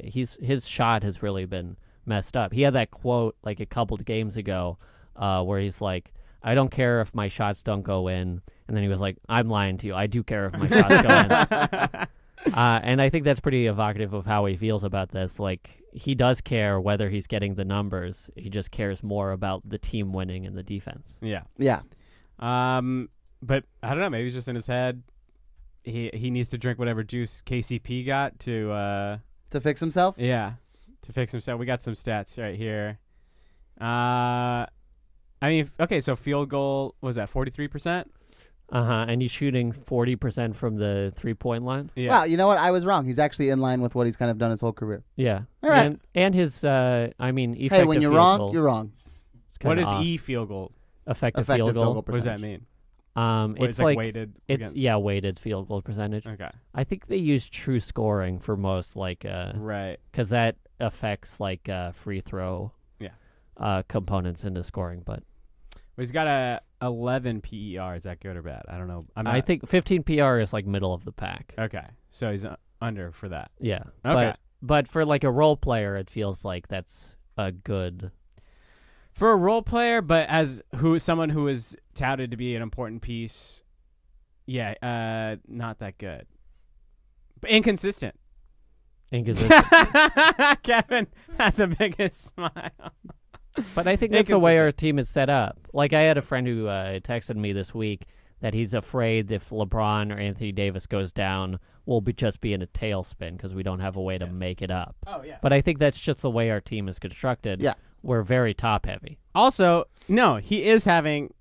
his shot has really been messed up. He had that quote like a couple of games ago where he's like, I don't care if my shots don't go in. And then he was like, I'm lying to you. I do care if my shots go in. And I think that's pretty evocative of how he feels about this. Like, he does care whether he's getting the numbers. He just cares more about the team winning and the defense. Yeah. Yeah. But I don't know. Maybe he's just in his head. He needs to drink whatever juice KCP got to fix himself. to fix himself. We got some stats right here. I mean, okay, so field goal was that 43%? And he's shooting 40% from the 3-point line. Yeah. Wow, you know what? I was wrong. He's actually in line with what he's kind of done his whole career. Yeah. All right. And his, effective Hey, when you're field wrong, goal you're wrong. is kinda What is off. field goal? Effective field goal? What does that mean? It's like weighted. It's weighted field goal percentage. Okay. I think they use true scoring for most, Right. because that affects free throw, components into scoring. But He's got a 11 PER. Is that good or bad? I don't know. I think 15 PR is like middle of the pack. Okay, so he's under for that. Yeah. Okay. But for like a role player, it feels like that's a good. For a role player, but as someone who is touted to be an important piece, yeah, not that good. But inconsistent. Kevin had the biggest smile. But I think that's the way our team is set up. Like, I had a friend who texted me this week that he's afraid if LeBron or Anthony Davis goes down, we'll just be in a tailspin because we don't have a way to make it up. Oh, yeah. But I think that's just the way our team is constructed. Yeah. We're very top-heavy. Also, no, he is having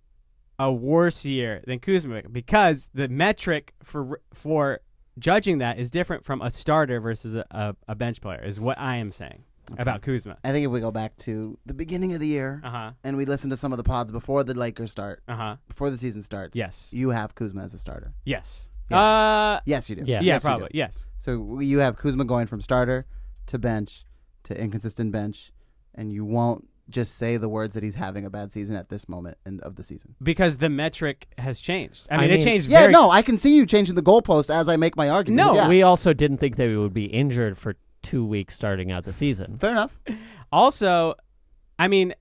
a worse year than Kuzma because the metric for judging that is different from a starter versus a bench player, is what I am saying. Okay. About Kuzma. I think if we go back to the beginning of the year and we listen to some of the pods before the Lakers start, before the season starts, yes, you have Kuzma as a starter. Yes. Yeah. Yes, you do. Yeah, yes, probably. Yes. So you have Kuzma going from starter to bench to inconsistent bench, and you won't just say the words that he's having a bad season at this moment of the season. Because the metric has changed. I mean it changed I can see you changing the goalpost as I make my argument. No, we also didn't think that we would be injured for 2 weeks starting out the season. Fair enough. Also, I mean,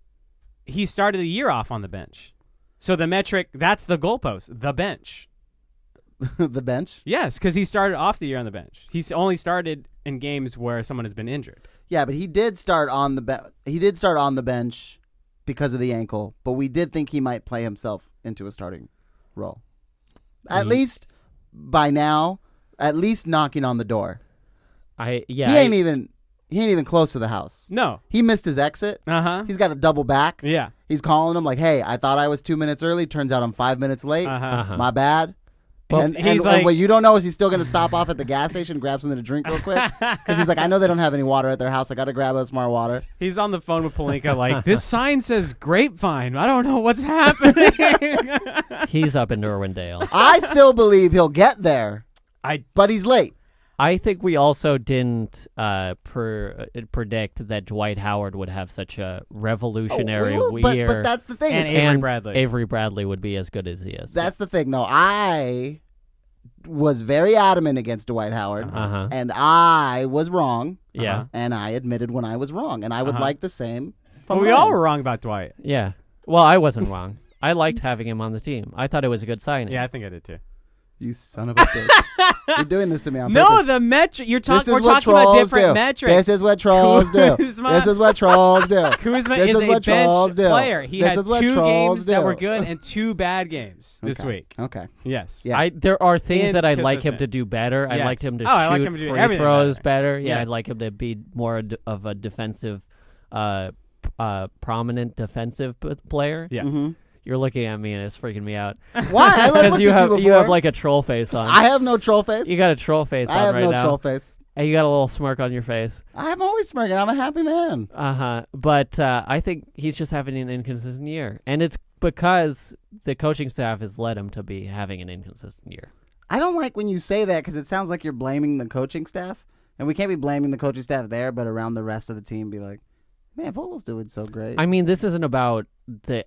he started the year off on the bench. So the metric, that's the goalpost, the bench. The bench? Yes, because he started off the year on the bench. He's only started in games where someone has been injured. Yeah, but he did start on the bench because of the ankle, but we did think he might play himself into a starting role. At least by now, at least knocking on the door. He ain't even close to the house. No. He missed his exit. He's got a double back. Yeah. He's calling him like, hey, I thought I was 2 minutes early. Turns out I'm 5 minutes late. My bad. Well, and what you don't know is he's still going to stop off at the gas station and grab something to drink real quick. Because he's like, I know they don't have any water at their house. I got to grab a smart water. He's on the phone with Pelinka like, this sign says grapevine. I don't know what's happening. He's up in Irwindale. I still believe he'll get there, but he's late. I think we also didn't predict that Dwight Howard would have such a revolutionary year. But that's the thing. And Avery Bradley would be as good as he is. That's the thing. No, I was very adamant against Dwight Howard, and I was wrong. Yeah. And I admitted when I was wrong, and I would like the same. Well, we all were wrong about Dwight. Yeah. Well, I wasn't wrong. I liked having him on the team. I thought it was a good signing. Yeah, I think I did too. You son of a bitch. You're doing this to me on purpose. No, the metric. We're talking about different metrics. This is what trolls do. This is what trolls do. Kuzma is a bench player. He had 2 games that were good and 2 bad games this week. Okay. Yes. Yeah. There are things that I'd like him to do better. I'd like him to shoot free throws better. Yeah, I'd like him to be more of a defensive, prominent defensive player. Yeah. Mm-hmm. You're looking at me and it's freaking me out. Why? I because you have like a troll face on. I have no troll face. You got a troll face on right now. I have no troll face. And you got a little smirk on your face. I'm always smirking. I'm a happy man. But I think he's just having an inconsistent year, and it's because the coaching staff has led him to be having an inconsistent year. I don't like when you say that because it sounds like you're blaming the coaching staff, and we can't be blaming the coaching staff there, but around the rest of the team, be like, man, Vogel's doing so great. I mean, this isn't about the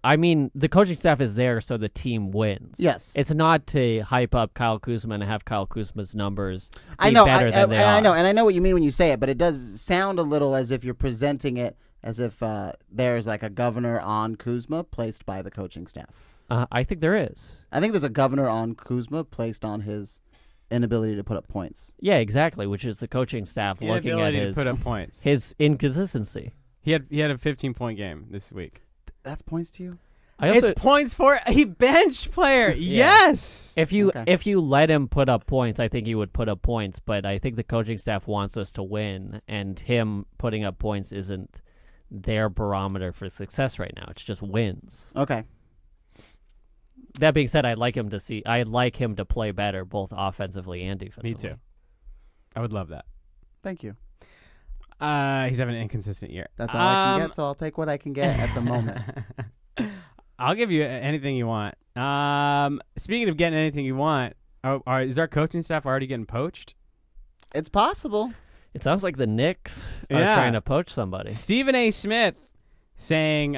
coaching staff is there so the team wins. Yes. It's not to hype up Kyle Kuzma and have Kyle Kuzma's numbers be better than they are. I know what you mean when you say it, but it does sound a little as if you're presenting it as if there's like a governor on Kuzma placed by the coaching staff. I think there is. I think there's a governor on Kuzma placed on his inability to put up points. Yeah, exactly, which is the coaching staff looking at his put up points. His inconsistency. He had a 15-point game this week. That's points to you? It's points for a bench player. Yeah. Yes. If you let him put up points, I think he would put up points. But I think the coaching staff wants us to win, and him putting up points isn't their barometer for success right now. It's just wins. Okay. That being said, I'd like him to play better, both offensively and defensively. Me too. I would love that. Thank you. He's having an inconsistent year. That's all I can get, so I'll take what I can get at the moment. I'll give you anything you want. Speaking of getting anything you want, is our coaching staff already getting poached? It's possible. It sounds like the Knicks are trying to poach somebody. Stephen A. Smith saying,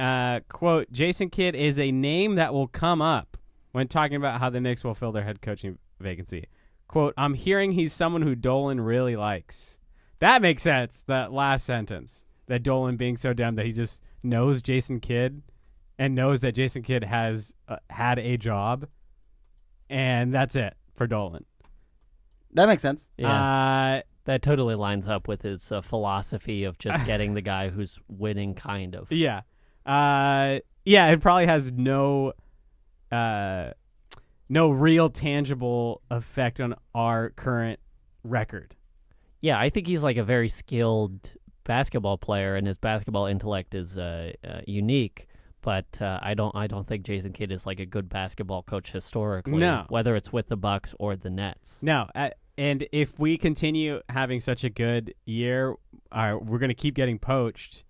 quote, Jason Kidd is a name that will come up when talking about how the Knicks will fill their head coaching vacancy. Quote, I'm hearing he's someone who Dolan really likes. That makes sense, that last sentence. That Dolan being so dumb that he just knows Jason Kidd and knows that Jason Kidd has had a job, and that's it for Dolan. That makes sense. Yeah. That totally lines up with his philosophy of just getting the guy who's winning, kind of. Yeah. It probably has no real tangible effect on our current record. Yeah, I think he's like a very skilled basketball player, and his basketball intellect is unique. But I don't think Jason Kidd is like a good basketball coach historically. No. Whether it's with the Bucks or the Nets. No. And if we continue having such a good year, we're going to keep getting poached.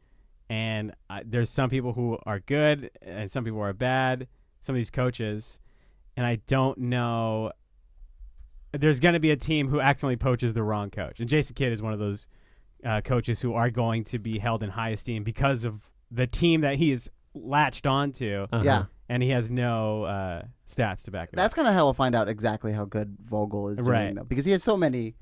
And there's some people who are good and some people are bad, some of these coaches. And I don't know. There's going to be a team who accidentally poaches the wrong coach. And Jason Kidd is one of those coaches who are going to be held in high esteem because of the team that he is latched onto. Uh-huh. Yeah. And he has no stats to back it up. That's kind of how we'll find out exactly how good Vogel is doing, Right. though, because he has so many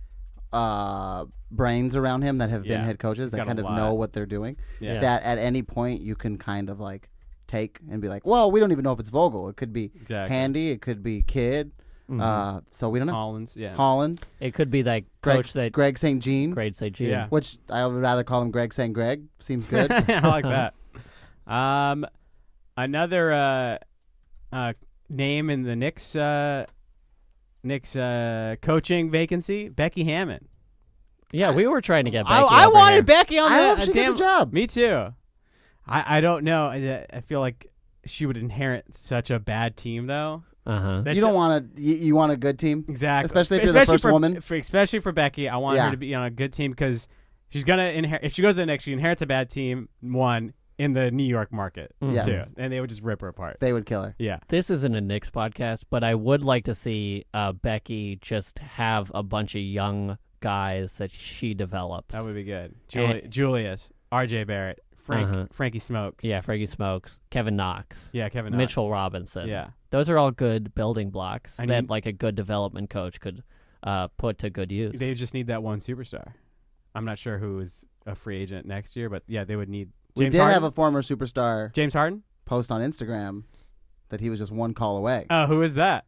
brains around him that have been Yeah. head coaches He's that got kind a of lot. know what they're doing. Yeah. That at any point you can kind of like take and be like, well, we don't even know if it's Vogel. It could be Exactly. Handy. It could be Kidd. Mhm. So we don't know. Collins, yeah. Hollins. It could be that coach that Greg St. Jean. grade say Gene. Yeah. Which I would rather call him Greg St. Greg. Seems good. I like that. Another name in the Knicks coaching vacancy, Becky Hammond. Yeah, we were trying to get Becky I over wanted here. Becky on I the hope she gets a job. Me too. I don't know. I feel like she would inherit such a bad team, though. Uh-huh. That You don't want to. You want a good team, exactly, especially if you're the first woman. Especially for Becky, I want Yeah. her to be on a good team because she's gonna inherit. If she goes to the Knicks, she inherits a bad team. One in the New York market, Yes. too, and they would just rip her apart. They would kill her. Yeah. This isn't a Knicks podcast, but I would like to see Becky just have a bunch of young guys that she develops. That would be good. And- Julius, R.J. Barrett, Frankie Smokes. Yeah, Frankie Smokes, Kevin Knox, Yeah, Kevin Knox. Mitchell Robinson. Yeah. Those are all good building blocks I that mean- like a good development coach could put to good use. They just need that one superstar. I'm not sure who is a free agent next year, but yeah, they would need We James did Harden? have a former superstar James Harden? post on Instagram that he was just one call away. Oh, who is that?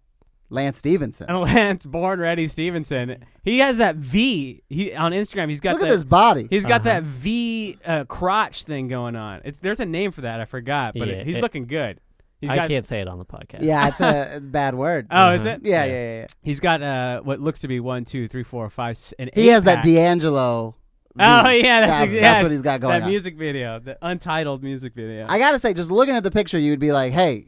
Lance Stevenson. And Lance Born Ready Stevenson. He has that V. He on Instagram. He's got Look at this body. He's got that V crotch thing going on. There's a name for that. I forgot, but Yeah, he's looking good. He's I got, can't say it on the podcast. Yeah, it's a bad word. Oh, is it? Yeah. He's got what looks to be 1, 2, 3, 4, 5, an He has that eight-pack. D'Angelo. V. Oh yeah, that's That's what he's got going That on. music video, the untitled music video. I gotta say, just looking at the picture, you'd be like, "Hey,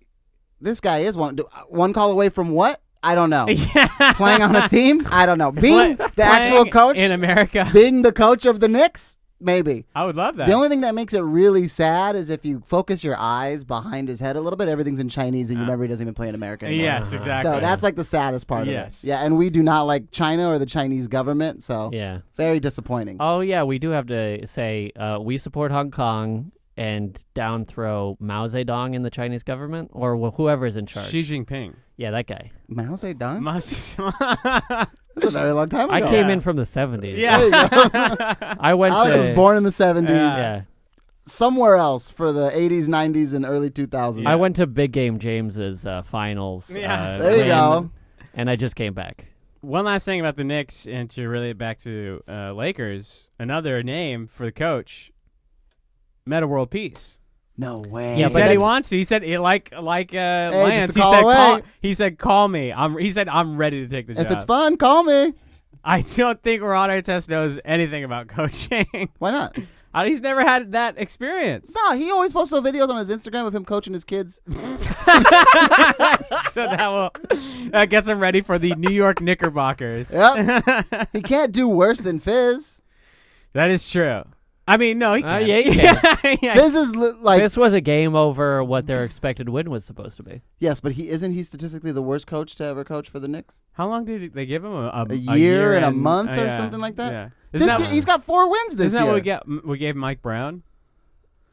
this guy is one call away from what? I don't know. Yeah. Playing on a team? I don't know. Being the actual Playing coach in America. being the coach of the Knicks? Maybe. I would love that. The only thing that makes it really sad is if you focus your eyes behind his head a little bit, everything's in Chinese, and you remember he doesn't even play in America anymore. Yes, exactly. So that's like the saddest part Yes. of it. Yeah, and we do not like China or the Chinese government, so Yeah. very disappointing. Oh yeah, we do have to say we support Hong Kong and down throw Mao Zedong in the Chinese government or whoever's in charge. Xi Jinping. Yeah, that guy. Mao Zedong? Must. That's a very long time ago. I came in from the 70s. Yeah. I went Alex to was born in the 70s, yeah. somewhere else for the 80s, 90s, and early 2000s. I went to Big Game James's finals. Yeah. There you win, go. And I just came back. One last thing about the Knicks, and to relate back to Lakers, another name for the coach, Meta World Peace. No way. Yeah, He but said he that's- wants to. He said like Lance. just a call away. He said call me. He said I'm ready to take the job. If it's fun, call me. I don't think Ron Artest knows anything about coaching. Why not? He's never had that experience. No, he always posts videos on his Instagram of him coaching his kids. So that gets him ready for the New York Knickerbockers. Yep. He can't do worse than Fizz. That is true. I mean, no, he can't. Yeah, he can. Yeah. Fizz is like This was a game over what their expected win was supposed to be. yes, but isn't he statistically the worst coach to ever coach for the Knicks? How long did they give him? A year and a month or yeah, something like that? Yeah. This year, he's got 4 wins this Isn't that year. what we gave Mike Brown?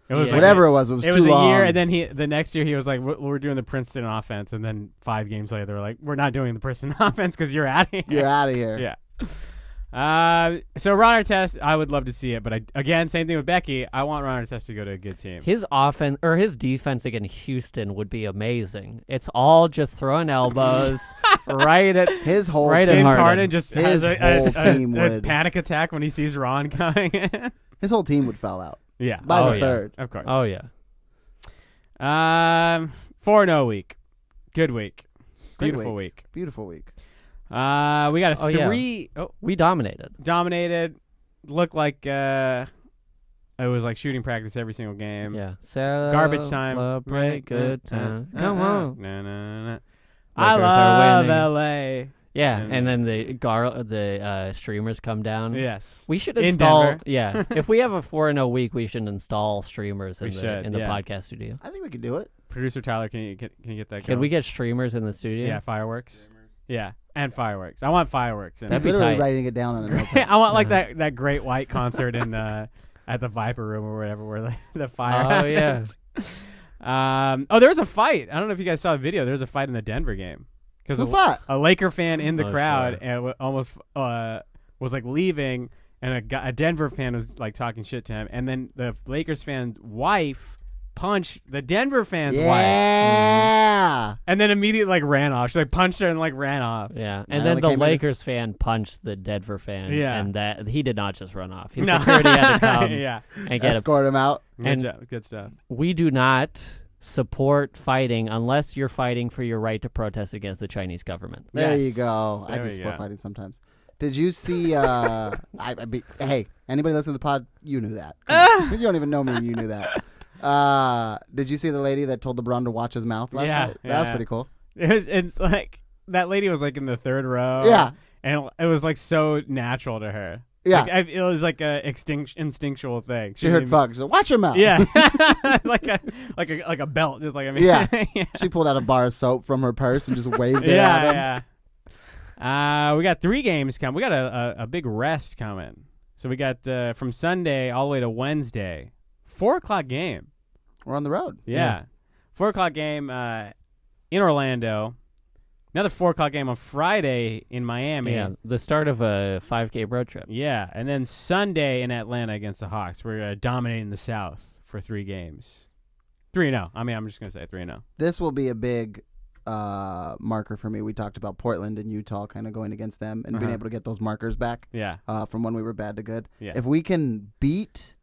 It was Yeah. Whatever it was It too was a long. year, and then the next year he was like, "We're doing the Princeton offense," and then 5 games later, they're like, "We're not doing the Princeton offense because you're out of here." You're out of here. Yeah. So Ron Artest, I would love to see it, but again, same thing with Becky. I want Ron Artest to go to a good team. His offense or his defense against Houston would be amazing. It's all just throwing elbows right at His whole Right at team, James Harden. Harden just His has whole a team would. panic attack when he sees Ron coming in. his whole team would foul out Yeah. by Oh, the yeah. third. Of course. Oh yeah. 4-0 week. Good week. Great Beautiful week. Beautiful week. We got a Oh, yeah. 3 We dominated. dominated. Looked like it was like shooting practice every single game. Yeah. Garbage time. Celebrate good time. Come on. No. Lakers I are love winning. LA. Yeah, And- and then the streamers come down. Yes. We should In install. Denver. Yeah, if we have a 4-0 week, we should install streamers We in should, the yeah. podcast studio. I think we could do it. Producer Tyler, can you get that? Can going? we get streamers in the studio? Yeah, fireworks. Yeah, and fireworks. I want fireworks. He's That'd be literally tight. writing it down on a notepad. I want like that great white concert in at the Viper Room or whatever where the fire. Oh, yeah. happens. There was a fight. I don't know if you guys saw the video. There was a fight in the Denver game because Who fought? a Laker fan in the Oh, crowd sure. and almost was like leaving, and a Denver fan was like talking shit to him, and then the Lakers fan's wife punched the Denver fan's wife, Yeah. and then immediately like ran off. She like punched her and like ran off. Yeah, I and then only the came in- Lakers fan punched the Denver fan. Yeah. and that he did not just run off. His No. security had to come Yeah, and get him. Escort him out. good stuff. We do not support fighting unless you're fighting for your right to protest against the Chinese government. There Yes. you go. I There do you support go. fighting sometimes. Did you see? Hey, anybody listening to the pod? You knew that. You don't even know me. You knew that. Did you see the lady that told LeBron to watch his mouth last Yeah, night? That was yeah. pretty cool. It's like that lady was like in the third row. Yeah. and it was like so natural to her. Yeah. Like, it was like a instinctual thing. She heard didn't fuck. She said, watch your mouth. even- Yeah, like a belt, just like I mean. Yeah. yeah. She pulled out a bar of soap from her purse and just waved it at him. Yeah. We got 3 games coming. We got a big rest coming. So we got from Sunday all the way to Wednesday, 4:00 game. We're on the road. Yeah. 4:00 game in Orlando. Another 4:00 game on Friday in Miami. Yeah, the start of a 5K road trip. Yeah, and then Sunday in Atlanta against the Hawks. We're dominating the South for 3 games. 3-0. I mean, I'm just going to say 3-0. This will be a big marker for me. We talked about Portland and Utah kind of going against them and being Uh-huh. able to get those markers back Yeah. from when we were bad to good. Yeah. If we can beat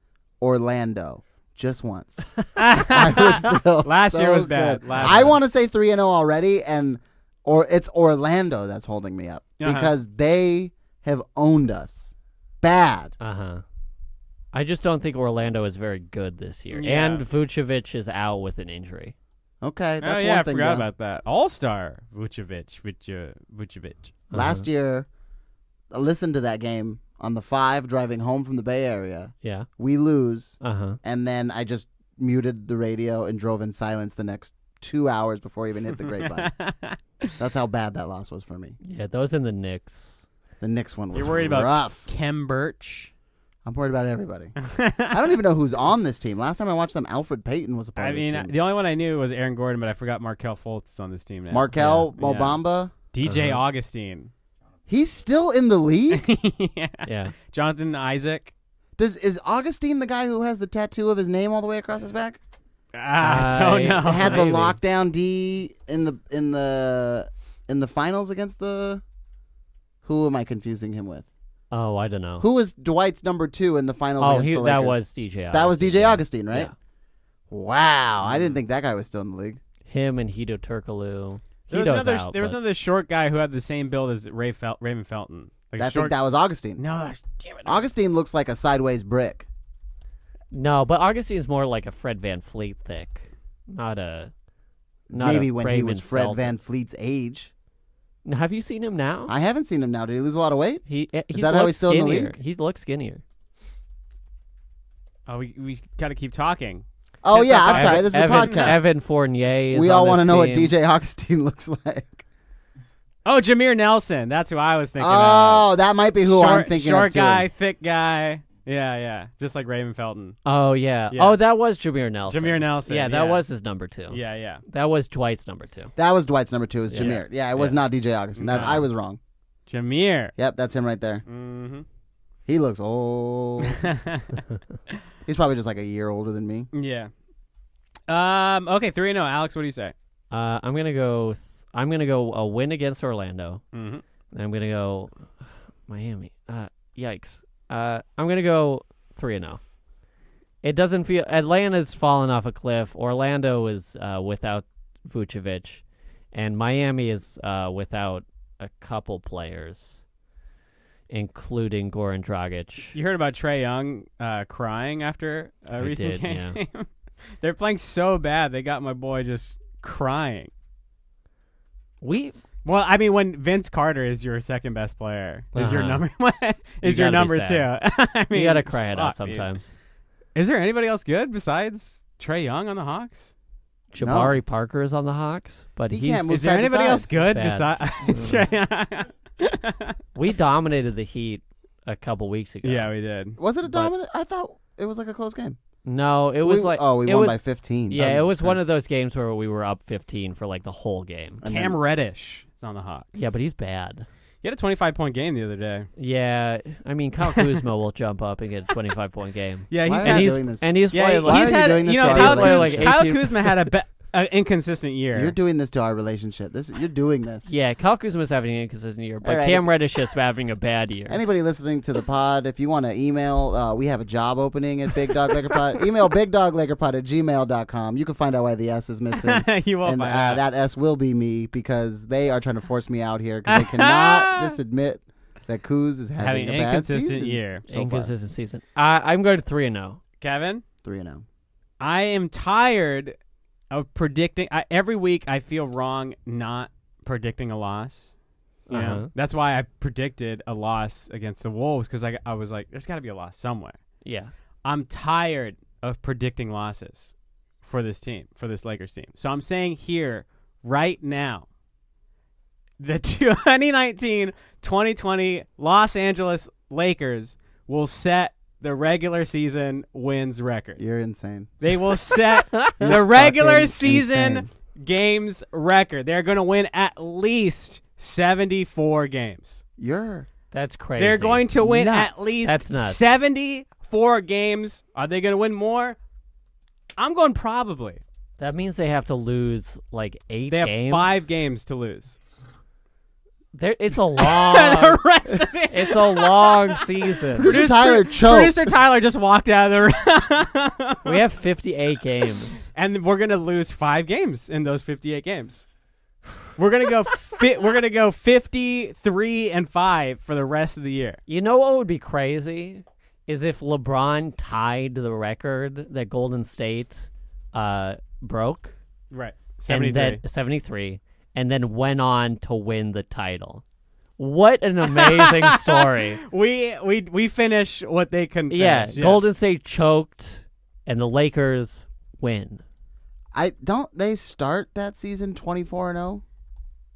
Orlando just once, I would feel Last so year was good. bad. Last I year. want to say 3-0 already, or it's Orlando that's holding me up Uh-huh. because they have owned us bad. I just don't think Orlando is very good this year. Yeah. And Vucevic is out with an injury. Okay, that's oh, yeah, one thing. I forgot though. about that. All-star Vucevic. Last year, I listened to that game on the 5 driving home from the Bay Area. Yeah. We lose, Uh-huh. and then I just muted the radio and drove in silence the next 2 hours before I even hit the grapevine. That's how bad that loss was for me. Yeah, those in the Knicks. The Knicks one was You're worried about rough. Kem Birch. I'm worried about everybody. I don't even know who's on this team. Last time I watched them, Alfred Payton was a part I of this mean, team. the only one I knew was Aaron Gordon, but I forgot Markelle Fultz is on this team now. Markel Yeah. Mobamba. DJ Uh-huh. Augustine. He's still in the league? Yeah. Yeah. Jonathan Isaac. Is Augustine the guy who has the tattoo of his name all the way across his back? I don't know. Oh, It had the maybe. lockdown D in the finals against the. Who am I confusing him with? Oh, I don't know. Who was Dwight's number 2 in the finals Oh, against the Lakers? that was DJ Augustine. That was DJ yeah. Augustine, right? Yeah. Wow, I didn't think that guy was still in the league. Him and Hito Turkoglu. There was, Hito's another, out, there was but- another short guy who had the same build as Raymond Felton. Like I short, think that was Augustine. No, damn it. Augustine looks like a sideways brick. No, but Augustine's more like a Fred Van Fleet thick. Not Maybe a when he was Raymond Fred Felton. Van Fleet's age. Now, have you seen him now? I haven't seen him now. Did he lose a lot of weight? He that how he's still in the skinnier. league? He looks skinnier. Oh, we got to keep talking. Oh That's yeah, not I'm bad. sorry. This is a Evan, podcast. Evan Fournier is We on all want to know what DJ Augustine looks like. Oh, Jameer Nelson. That's who I was thinking Oh, of. that might be who short, I'm thinking short of too. guy, thick guy. Yeah. Just like Raymond Felton. Oh, yeah. Yeah. Oh, that was Jameer Nelson. Jameer Nelson. Yeah, that was his number 2. Yeah. That was Dwight's number 2. That was Dwight's number 2. It was Yeah. Jameer. Yeah, it was not DJ Augustin. That No. I was wrong. Jameer. Yep, that's him right there. Mm-hmm. He looks old. He's probably just like a year older than me. Yeah. Okay, 3-0. Alex, what do you say? I'm gonna go. I'm gonna go a win against Orlando. Mm-hmm. And I'm gonna go Miami. Yikes. I'm gonna go 3-0. It doesn't feel Atlanta's fallen off a cliff. Orlando is without Vucevic, and Miami is without a couple players, including Goran Dragic. You heard about Trae Young crying after a recent game? Yeah. They're playing so bad, they got my boy just crying. Well, I mean, when Vince Carter is your second best player, is your number is your number 2. I mean, you gotta cry it out fuck, dude. sometimes. Is there anybody else good besides Trae Young on the Hawks? Jabari Parker is on the Hawks, but He can't move Is there side to anybody side. else good Bad. besides Trae Young? we dominated the Heat a couple weeks ago. Yeah, we did. Was it a But- dominant? I thought it was like a close game. No, it was we it won was, by 15. Yeah, Oh, it was Jesus one Christ. of those games where we were up 15 for like the whole game. And Cam then- Reddish is on the Hawks. Yeah, but he's bad. He had a 25-point game the other day. Yeah, I mean Kyle Kuzma will jump up and get a 25-point game. Yeah, Why he's are you had doing this? And he's Yeah, playing Why he's are you had, doing this you to know, our Kyle, relationship? Kuzma, Like 18 Kyle Kuzma had an inconsistent year. You're doing this to our relationship. You're doing this. Yeah, Kyle Kuzma's having an inconsistent year, but All right. Cam Reddish is having a bad year. Anybody listening to the pod, if you want to email, we have a job opening at Big Dog Laker Pod. Email bigdoglakerpod@gmail.com. You can find out why the S is missing. You won't And find out. that S will be me because they are trying to force me out here because they cannot just admit that Kuz is having Having a an bad inconsistent season. year. So far. Inconsistent season. I'm going to 3-0. Kevin? 3-0. I am tired of predicting. Every week I feel wrong not predicting a loss. You know? Uh-huh. That's why I predicted a loss against the Wolves because I was like, there's got to be a loss somewhere. Yeah. I'm tired of predicting losses for this team, for this Lakers team. So I'm saying here, right now, the 2019-2020 Los Angeles Lakers will set the regular season wins record. You're insane. They will set the You're regular fucking season insane. games record. They're going to win at least 74 games. That's crazy. They're going to win Nuts. at least That's nuts. 74 games. Are they going to win more? I'm going probably. That means they have to lose like 8 They have games. 5 games to lose. It's a long. The rest of it. It's a long season. Producer Tyler choked. Producer Tyler just walked out of the room. We have 58 games. And we're gonna lose 5 games in those 58 games. We're gonna go. We're gonna go 53-5 for the rest of the year. You know what would be crazy is if LeBron tied the record that Golden State broke. Right. And 73, and then went on to win the title. What an amazing story. We finish what they can finish. Yeah, Golden State choked, and the Lakers win. They start that season 24-0?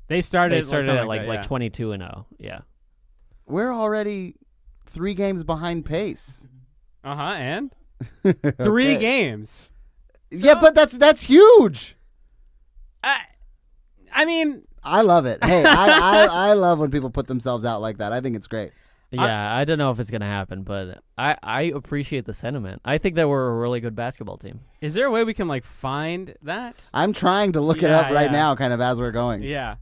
They started They at like that, 22-0. Yeah. We're already 3 games behind pace. And 3 Okay. games. Yeah, but that's huge. I mean, I love it. Hey, I love when people put themselves out like that. I think it's great. Yeah, I don't know if it's going to happen, but I appreciate the sentiment. I think that we're a really good basketball team. is there a way we can find that? I'm trying to look it Yeah, up right yeah. now, kind of as we're going. Yeah.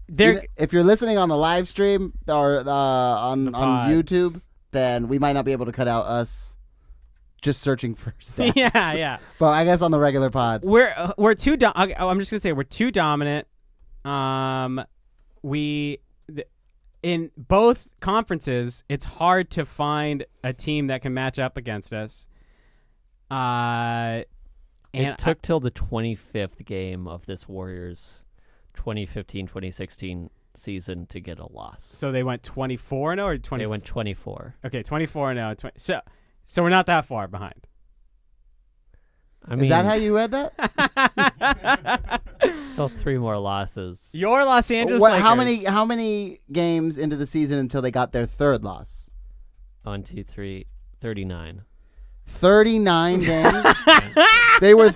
If you're listening on the live stream or on pod. YouTube, then we might not be able to cut out us just searching for stats. yeah. But I guess on the regular pod, We're too. I'm just gonna say we're too dominant. In both conferences, it's hard to find a team that can match up against us. It took till the 25th game of this Warriors 2015-2016 season to get a loss. So they went 24-0 or 20. They went 24. Okay, 24-0. So we're not that far behind. I mean, is that how you read that? still 3 more losses. Your Los Angeles What, Lakers. how many games into the season until they got their 3rd loss? 1, 2, 3, 39. 39 games. They were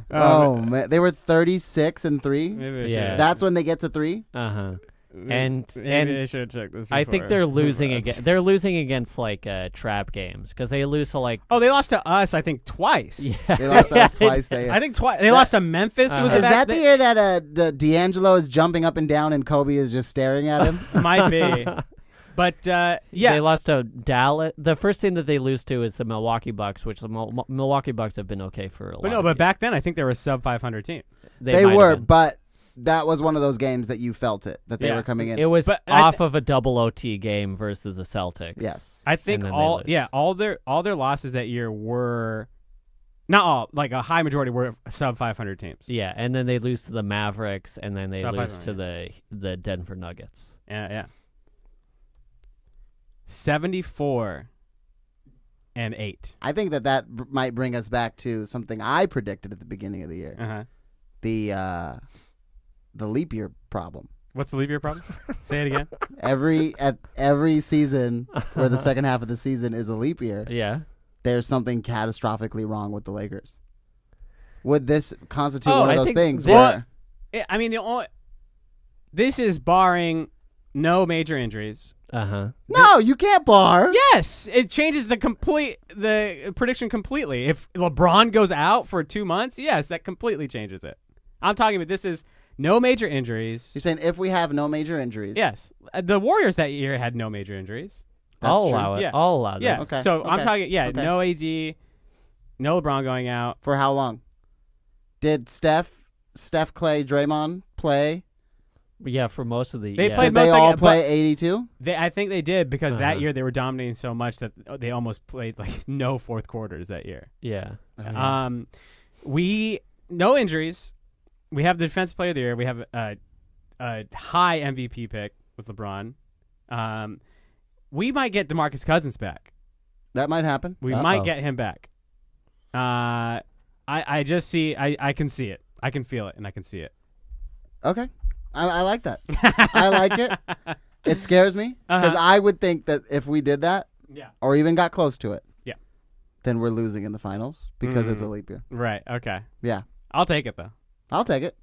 man, they were 36-3. Maybe Yeah. That's when they get to 3. And maybe I should have checked this before. I think they're losing again. They're losing against like trap games because they lose to like. Oh, they lost to us. I think twice. Yeah, They lost to us twice. I think twice. They lost to Memphis. Was Is it that the year that D'Angelo is jumping up and down and Kobe is just staring at him? Might be. But yeah, they lost to Dallas. The first team that they lose to is the Milwaukee Bucks, which the Milwaukee Bucks have been okay for a lot. But no, but back then I think they were a sub 500 team. They were, but that was one of those games that you felt it that they were coming in. It was off of a double OT game versus the Celtics. Yes, I think all their losses that year were not all, like a high majority were sub 500 teams. Yeah, and then they lose to the Mavericks, and then they Sub lose 500. to the Denver Nuggets. Yeah. 74-8. I think that might bring us back to something I predicted at the beginning of the year. Uh-huh. The leap year problem. What's the leap year problem? Say it again. Every season where the second half of the season is a leap year, Yeah. there's something catastrophically wrong with the Lakers. Would this constitute one of I those think things? this- Where I mean, this is barring no major injuries. no, you can't bar. Yes, it changes the prediction completely. If LeBron goes out for 2 months, yes, that completely changes it. I'm talking about this is no major injuries. You're saying if we have no major injuries. Yes, the Warriors that year had no major injuries. I'll true. allow it. Yeah. I'll allow Yeah. this. Okay. So I'm Okay. talking. Yeah, Okay. no AD, no LeBron going out. For how long? Did Steph, Clay, Draymond play? Yeah, for most of the They yeah. played Did they most of all it, play 82? I think they did because that Uh-huh. year they were dominating so much that they almost played like no fourth quarters that year. Yeah. We no injuries. We have the defensive player of the year. We have a high MVP pick with LeBron. We might get DeMarcus Cousins back. That might happen. We might get him back. I just see. I can see it. I can feel it, and I can see it. Okay. I like that. I like it. It scares me because I would think that if we did that Yeah. or even got close to it, Yeah. then we're losing in the finals because it's a leap year. Right. Okay. Yeah. I'll take it though. I'll take it.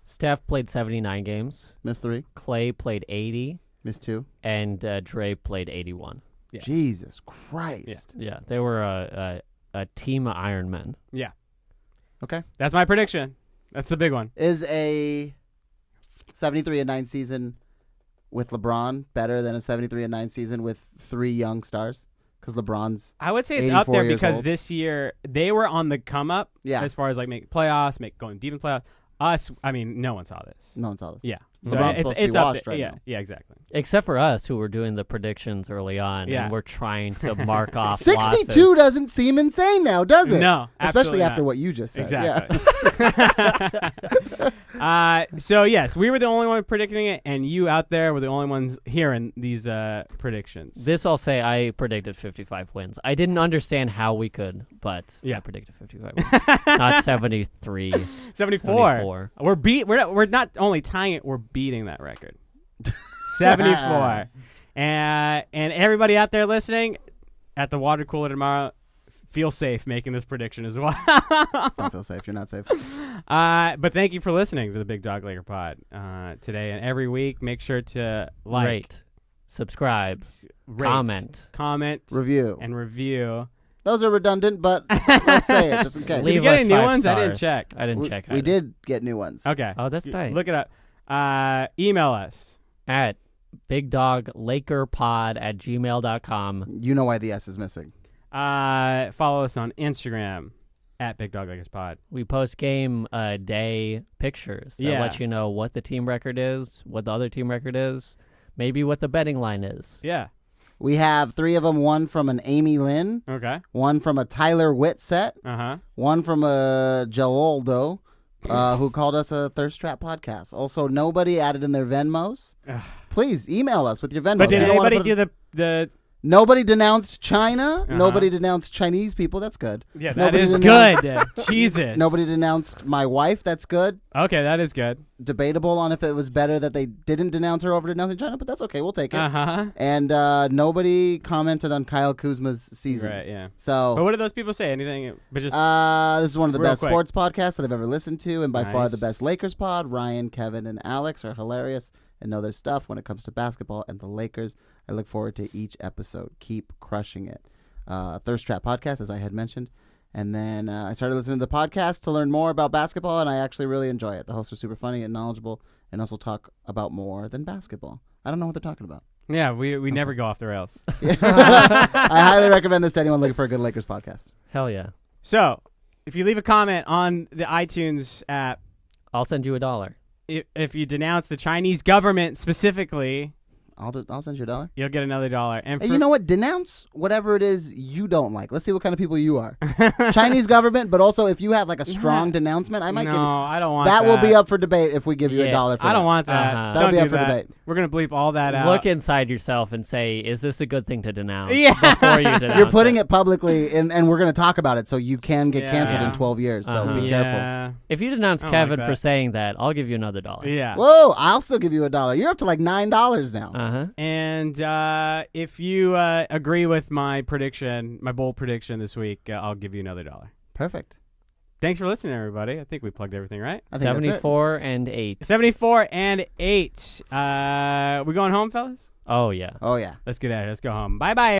Steph played 79 games. Miss 3. Clay played 80, Miss 2. and Dre played 81. Yeah. Jesus Christ. Yeah, they were a team of Iron Men. Yeah. Okay. That's my prediction. That's the big one. Is a 73-9 season with LeBron better than a 73-9 season with 3 young stars? Because LeBron's I would say it's up 84 there years because old. this year they were on the come up. Yeah. As far as like making playoffs, going deep in playoffs. Us, I mean, no one saw this. no one saw this. Yeah. LeBron's supposed to be up washed there. right Yeah. now. Yeah. Exactly. Except for us, who were doing the predictions early on, Yeah. and we're trying to mark off 62 losses. doesn't seem insane now, does it? No, Especially absolutely after not. what you just said. Exactly. So yes, we were the only one predicting it, and you out there were the only ones hearing these predictions. This I'll say I predicted 55 wins. I didn't understand how we could, but Yeah. I predicted 55 wins. Not 73. 74. We're not only tying it, we're beating that record. 74. And everybody out there listening at the water cooler tomorrow, feel safe making this prediction as well. Don't feel safe. You're not safe. But thank you for listening to the Big Dog Laker Pod today and every week. Make sure to like, Rate, subscribe, rate, comment, Review. and review. Those are redundant, but let's say it just in case. Did you Leave get us any new 5 ones? I didn't stars. check. I didn't check. We either. did get new ones. Okay. Oh, that's tight. Look it up. Email us. At bigdoglakerpod@gmail.com. You know why the S is missing. Follow us on Instagram at Big Dog Lakers Pod. We post game day pictures that Yeah. let you know what the team record is, what the other team record is, maybe what the betting line is. Yeah. We have 3 of them. One from an Amy Lynn. Okay. One from a Tyler Whitsett. Uh-huh. One from a Jaloldo, who called us a Thirst Trap podcast. Also, nobody added in their Venmos. Ugh. Please email us with your Venmos. But did We don't wanna anybody put do the Nobody denounced China. Uh-huh. Nobody denounced Chinese people. That's good. Yeah, that Nobody is denounced- good. Jesus. Nobody denounced my wife. That's good. Okay, that is good. debatable on if it was better that they didn't denounce her over denouncing China, but that's okay. We'll take it. And nobody commented on Kyle Kuzma's season. Right, yeah. So, but what did those people say? Anything? But just this is one of the best sports podcasts that I've ever listened to, and by Nice. far the best Lakers pod. Ryan, Kevin, and Alex are hilarious and know their stuff when it comes to basketball and the Lakers. I look forward to each episode. Keep crushing it. Thirst Trap podcast, as I had mentioned. And then I started listening to the podcast to learn more about basketball, and I actually really enjoy it. The hosts are super funny and knowledgeable, and also talk about more than basketball. I don't know what they're talking about. Yeah, we never go off the rails. I highly recommend this to anyone looking for a good Lakers podcast. Hell yeah. So, if you leave a comment on the iTunes app, I'll send you $1. if you denounce the Chinese government specifically, I'll send you $1. you'll get another $1. And Hey, you know what? Denounce whatever it is you don't like. Let's see what kind of people you are. Chinese government, but also if you have like a strong denouncement, I might give you. I don't want that. That will be up for debate if we give you $1 for that. I don't want that. Uh-huh. That'll be Don't up do for that. debate. We're going to bleep all that out. Look inside yourself and say, is this a good thing to denounce? Yeah. Before you denounce You're putting it publicly, and we're going to talk about it, so you can get Yeah. canceled in 12 years. So be careful. Yeah. If you denounce I don't Kevin like for that. saying that, I'll give you another $1. Yeah. Whoa! I'll still give you $1. You're up to like $9 now. Uh-huh. And if you agree with my prediction, my bold prediction this week, I'll give you another $1. Perfect. Thanks for listening, everybody. I think we plugged everything right. I think that's it. 74 and 8. 74 and 8. We going home, fellas? Oh, yeah. Oh yeah. Let's get out of here. Let's go home. Bye-bye.